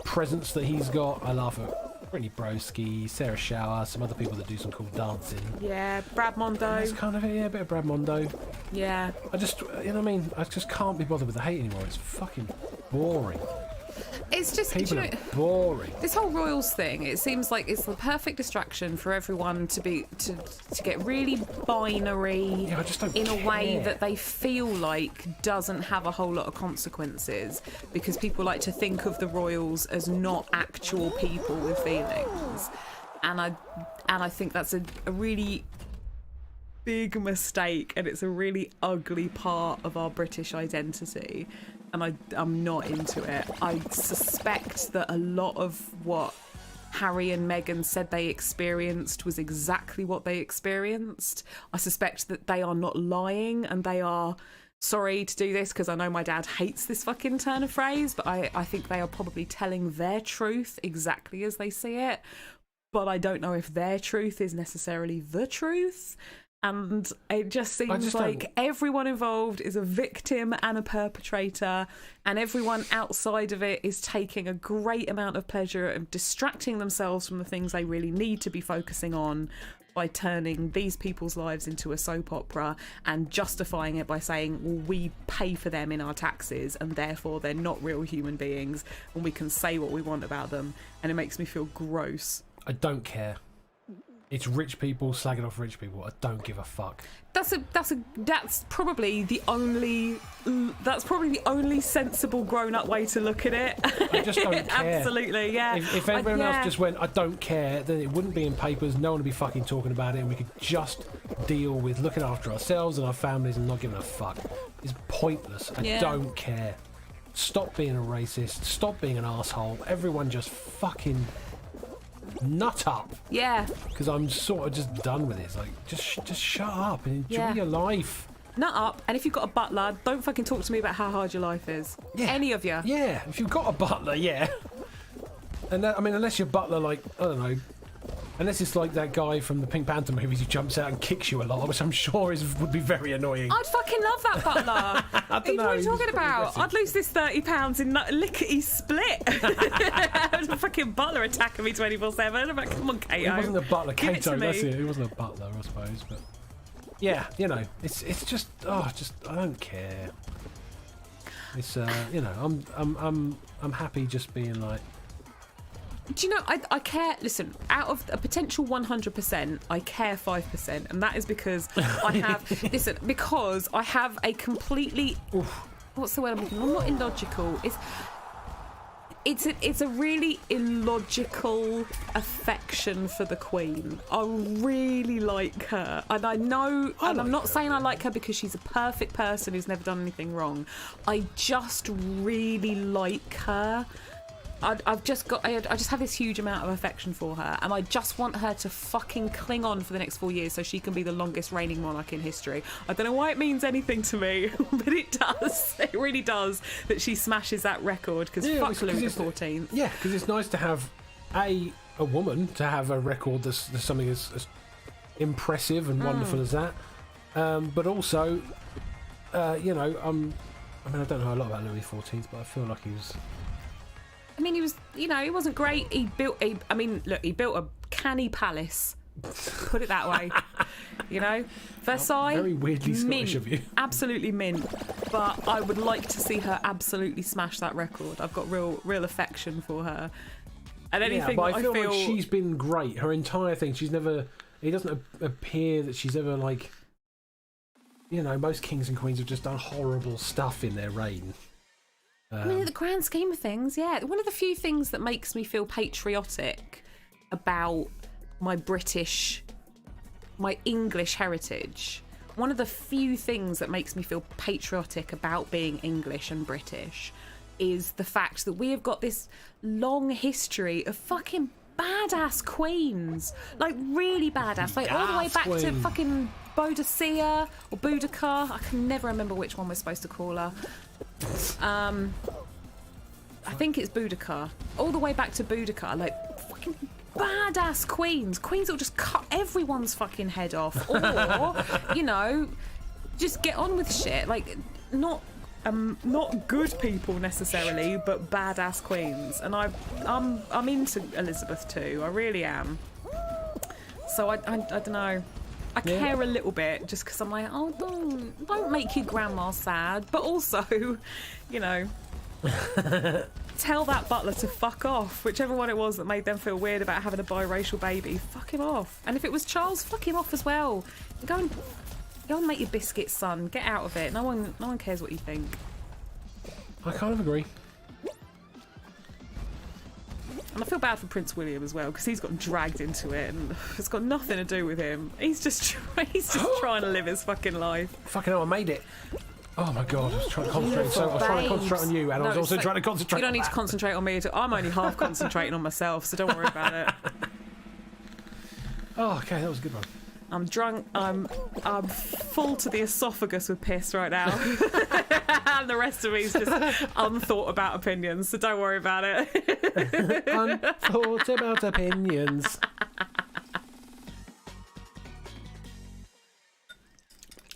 presence that he's got. I laugh at Brittany Broski, Sarah Shower, some other people that do some cool dancing. Yeah, Brad Mondo. That's kind of it, yeah, a bit of Brad Mondo. Yeah. I just, I just can't be bothered with the hate anymore. It's fucking boring. It's just people are boring. This whole royals thing, it seems like it's the perfect distraction for everyone to get really binary yeah, I just don't in care. a way that they feel like doesn't have a whole lot of consequences, because people like to think of the royals as not actual people with feelings, and I think that's a really big mistake, and it's a really ugly part of our British identity. And I'm not into it. I suspect that a lot of what Harry and Meghan said they experienced was exactly what they experienced. I suspect that they are not lying and they are, sorry to do this because I know my dad hates this fucking turn of phrase, but I think they are probably telling their truth exactly as they see it. But I don't know if their truth is necessarily the truth. And it just seems like everyone involved is a victim and a perpetrator, and everyone outside of it is taking a great amount of pleasure and distracting themselves from the things they really need to be focusing on by turning these people's lives into a soap opera and justifying it by saying, well, we pay for them in our taxes and therefore they're not real human beings and we can say what we want about them. And it makes me feel gross. I don't care. It's rich people slagging off rich people. I don't give a fuck. That's probably the only sensible grown-up way to look at it. I just don't care. Absolutely, yeah. If everyone else just went, I don't care, then it wouldn't be in papers. No one would be fucking talking about it, and we could just deal with looking after ourselves and our families and not giving a fuck. It's pointless. I don't care. Stop being a racist. Stop being an asshole. Everyone just fucking nut up. Yeah. Because I'm sort of just done with it. It's like, just shut up and enjoy your life. Nut up, and if you've got a butler, don't fucking talk to me about how hard your life is. Yeah. Any of you. Yeah, if you've got a butler, yeah. And that, I mean, unless your butler, like, I don't know, Unless it's like that guy from the Pink Panther movies who jumps out and kicks you a lot, which I'm sure would be very annoying. I'd fucking love that butler. What are you talking about? I'd lose this £30 in lickety split. A fucking butler attacking me 24/7. I'm like, come on, Kato. He wasn't a butler, Give it Kato. to me. That's it. He wasn't a butler, I suppose. But yeah, you know, it's just I don't care. It's you know, I'm happy just being like. Do you know, I care, listen, out of a potential 100%, I care 5%, and that is because I have, listen, because I have a completely, what's the word I'm looking for? Not illogical, it's a really illogical affection for the Queen. I really like her, and I know, and I'm not saying I like her because she's a perfect person who's never done anything wrong. I just really like her. I just have this huge amount of affection for her, and I just want her to fucking cling on for the next 4 years so she can be the longest reigning monarch in history. I don't know why it means anything to me, but it does. It really does that she smashes that record, because fuck Louis XIV. Yeah, because it's nice to have a woman to have a record that's something as impressive and wonderful as that, but also, you know, I mean, I don't know a lot about Louis XIV, but I feel like he was. I mean, he was, you know, he wasn't great. He built he built a canny palace. Put it that way. You know? Versailles. Very weirdly Scottish of you. Absolutely mint. But I would like to see her absolutely smash that record. I've got real affection for her. And anything but that I feel like she's been great. Her entire thing, it doesn't appear that she's ever like, you know, most kings and queens have just done horrible stuff in their reign. I mean, in the grand scheme of things, yeah. One of the few things that makes me feel patriotic about my English heritage, one of the few things that makes me feel patriotic about being English and British is the fact that we have got this long history of fucking badass queens. Like, really badass. Like, all the way back to fucking Boadicea or Boudica. I can never remember which one we're supposed to call her. I think it's Boudica. All the way back to Boudica, like fucking badass queens that will just cut everyone's fucking head off, or you know, just get on with shit. Like not good people necessarily, but badass queens. And I'm into Elizabeth too. I really am. So I don't know. I care a little bit just because I'm like, oh, don't make your grandma sad. But also, you know, tell that butler to fuck off. Whichever one it was that made them feel weird about having a biracial baby, fuck him off. And if it was Charles, fuck him off as well. Go and make your biscuits, son. Get out of it. No one cares what you think. I kind of agree. And I feel bad for Prince William as well, because he's got dragged into it, and it's got nothing to do with him. He's just trying to live his fucking life. Fucking hell, I made it. Oh my god, I was trying to concentrate. I was trying to concentrate on you, and I was also trying to concentrate. You don't need to concentrate on me. I'm only half concentrating on myself, so don't worry about it. Oh, okay, that was a good one. I'm drunk. I'm full to the esophagus with piss right now, and the rest of me is just unthought about opinions. So don't worry about it. Unthought about opinions.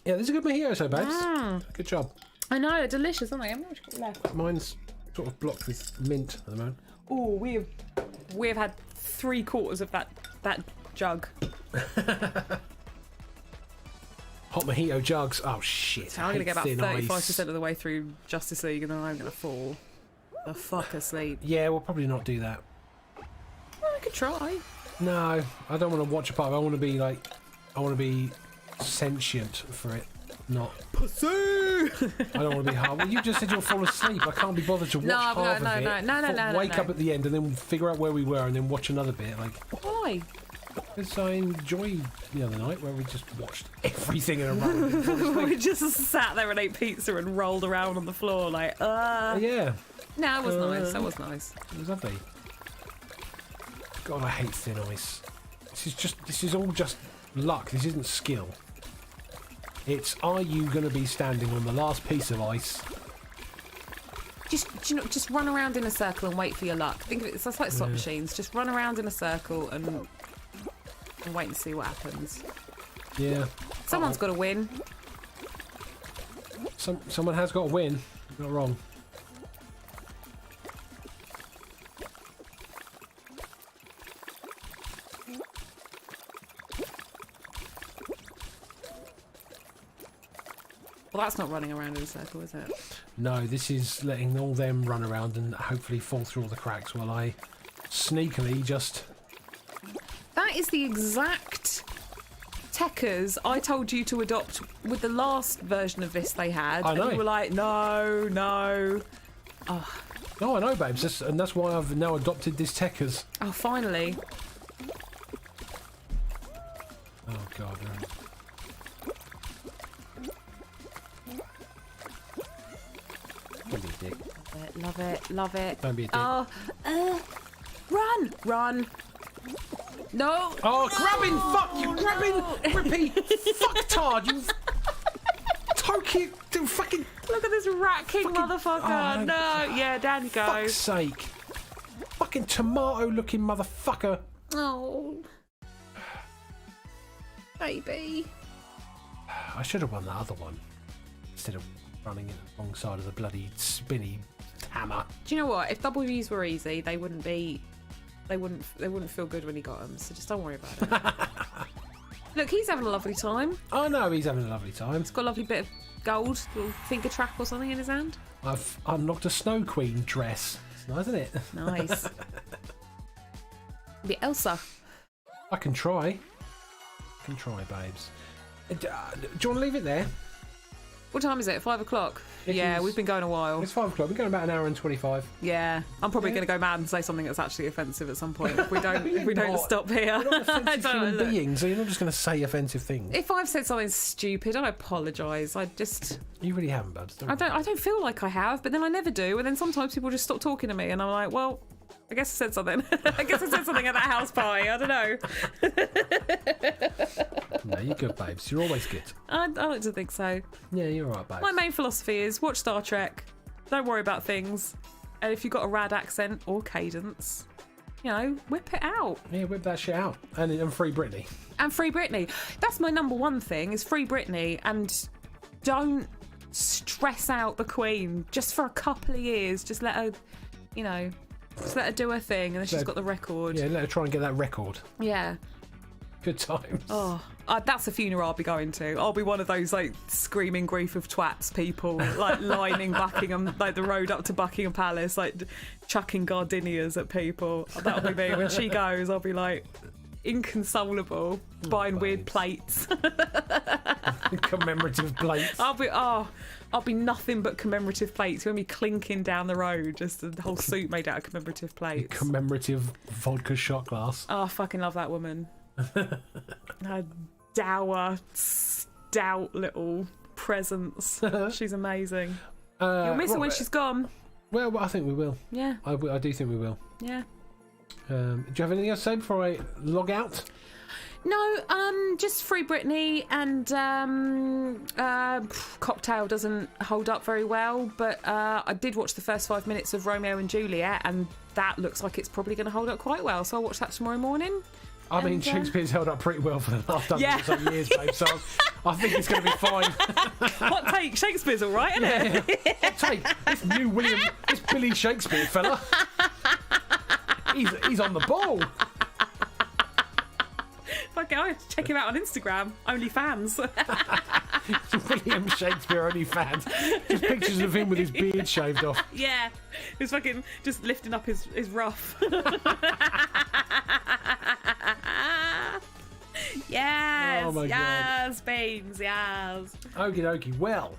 Yeah, this is a good mojito, so babes. Good job. I know, they're delicious, aren't they? How much got left? Mine's sort of blocked with mint at the moment. Oh, we have had 3/4 of that jug. Hot mojito jugs. Oh shit! So I'm going to get about 35% of the way through Justice League, and then I'm going to fall the fuck asleep. Yeah, we'll probably not do that. Well, I could try. No, I don't want to watch a part. I want to be sentient for it. Not Pussy! I don't want to be hard. Well, you just said you'll fall asleep. I can't be bothered to watch half of it. No. Wake up at the end and then figure out where we were and then watch another bit. Like why? Because I enjoyed the other night where we just watched everything in a row. We just sat there and ate pizza and rolled around on the floor like, Yeah. No, it was nice. That was nice. It was lovely. God, I hate thin ice. This is all just luck. This isn't skill. It's, are you going to be standing on the last piece of ice? Just run around in a circle and wait for your luck. Think of it, it's like slot machines. Just run around in a circle and and wait and see what happens. Yeah. Someone's got to win. Someone has got to win. Not wrong. Well, that's not running around in a circle, is it? No, this is letting all them run around and hopefully fall through all the cracks while I sneakily just... That is the exact techers I told you to adopt with the last version of this they had. I know. And you were like, no, no. Oh, No, I know, babes, and that's why I've now adopted this Techers. oh finally. Oh, God. No. Don't be a dick. Love it, love it. Don't be a dick. Oh, run, run. No. Oh, grabbing! Fuck you! Grabbing! Repeat! Fucktard! You... Tokyo... Fucking... Look at this rat king motherfucker. Oh, no, yeah, down you go. Fuck's sake. Fucking tomato-looking motherfucker. Oh. Baby. I should have won that other one. Instead of running it alongside of the bloody spinny hammer. Do you know what? If W's were easy, they wouldn't be. They wouldn't feel good when he got them. So just don't worry about it. Look, he's having a lovely time. I know he's having a lovely time. He's got a lovely bit of gold, little finger trap or something in his hand. I've unlocked a Snow Queen dress. It's nice, isn't it? Nice. Be Elsa. I can try. I can try, babes. Do you want to leave it there? What time is it? 5 o'clock. Yeah, we've been going a while. It's 5 o'clock. We're going about an hour and 25. Yeah, I'm probably Yeah. going to go mad and say something that's actually offensive at some point if we don't. You're if we don't not. stop here. We're not offensive I don't human know. beings, so you're not just going to say offensive things. If I've said something stupid, I apologise. I You really haven't, babes. I don't feel like I have, but then I never do, and then sometimes people just stop talking to me, and I'm like, well, I guess I said something. I guess I said something at that house party. I don't know. No, you're good, babes. You're always good. I like to think so. Yeah, you're alright, babes. My main philosophy is watch Star Trek, don't worry about things, and if you've got a rad accent or cadence, you know, whip it out. Yeah, whip that shit out. And free Britney. And free Britney. That's my number one thing, is free Britney, and don't stress out the Queen just for a couple of years. Just let her, you know, just let her do her thing, and then she's got the record. Yeah, let her try and get that record. Yeah. Good times. Oh, that's a funeral I'll be going to. I'll be one of those like screaming grief of twats people, like lining Buckingham, like the road up to Buckingham Palace, like chucking gardenias at people. That'll be me. When she goes, I'll be like inconsolable, buying weird plates. Commemorative plates. I'll be nothing but commemorative plates. You're gonna be clinking down the road, just the whole suit made out of commemorative plates. Commemorative vodka shot glass. Oh, I fucking love that woman. Her dour, stout little presence. She's amazing. You'll miss her when she's gone. Well, I think we will. Yeah. I do think we will. Yeah. Do you have anything else to say before I log out? No, just free Britney, and Cocktail doesn't hold up very well, but I did watch the first 5 minutes of Romeo and Juliet, and that looks like it's probably going to hold up quite well, so I'll watch that tomorrow morning. I mean, Shakespeare's held up pretty well for the last hundred or so years, babe, so I think it's going to be fine. Hot take, Shakespeare's all right, isn't it? Yeah. Hot take, this new William, this Billy Shakespeare fella, he's on the ball. Fucking, I check him out on Instagram. OnlyFans. William Shakespeare only fans. Just pictures of him with his beard shaved off. Yeah, he's fucking just lifting up his ruff. Yes, Oh my yes, beans, yes. Okie dokie. Well,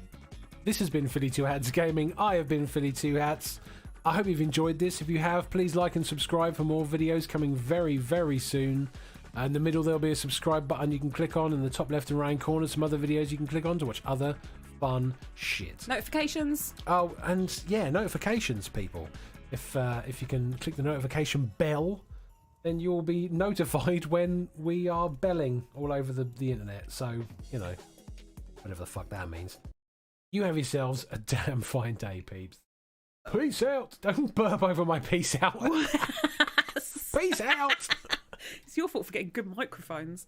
this has been Philly2Hats Gaming. I have been Philly2Hats. I hope you've enjoyed this. If you have, please like and subscribe for more videos coming very, very soon. In the middle, there'll be a subscribe button you can click on. In the top left and right corner, some other videos you can click on to watch other fun shit. Notifications. Oh, and yeah, notifications, people. If you can click the notification bell, then you'll be notified when we are belling all over the internet. So, you know, whatever the fuck that means. You have yourselves a damn fine day, peeps. Peace out. Don't burp over my peace out. Peace out. It's your fault for getting good microphones.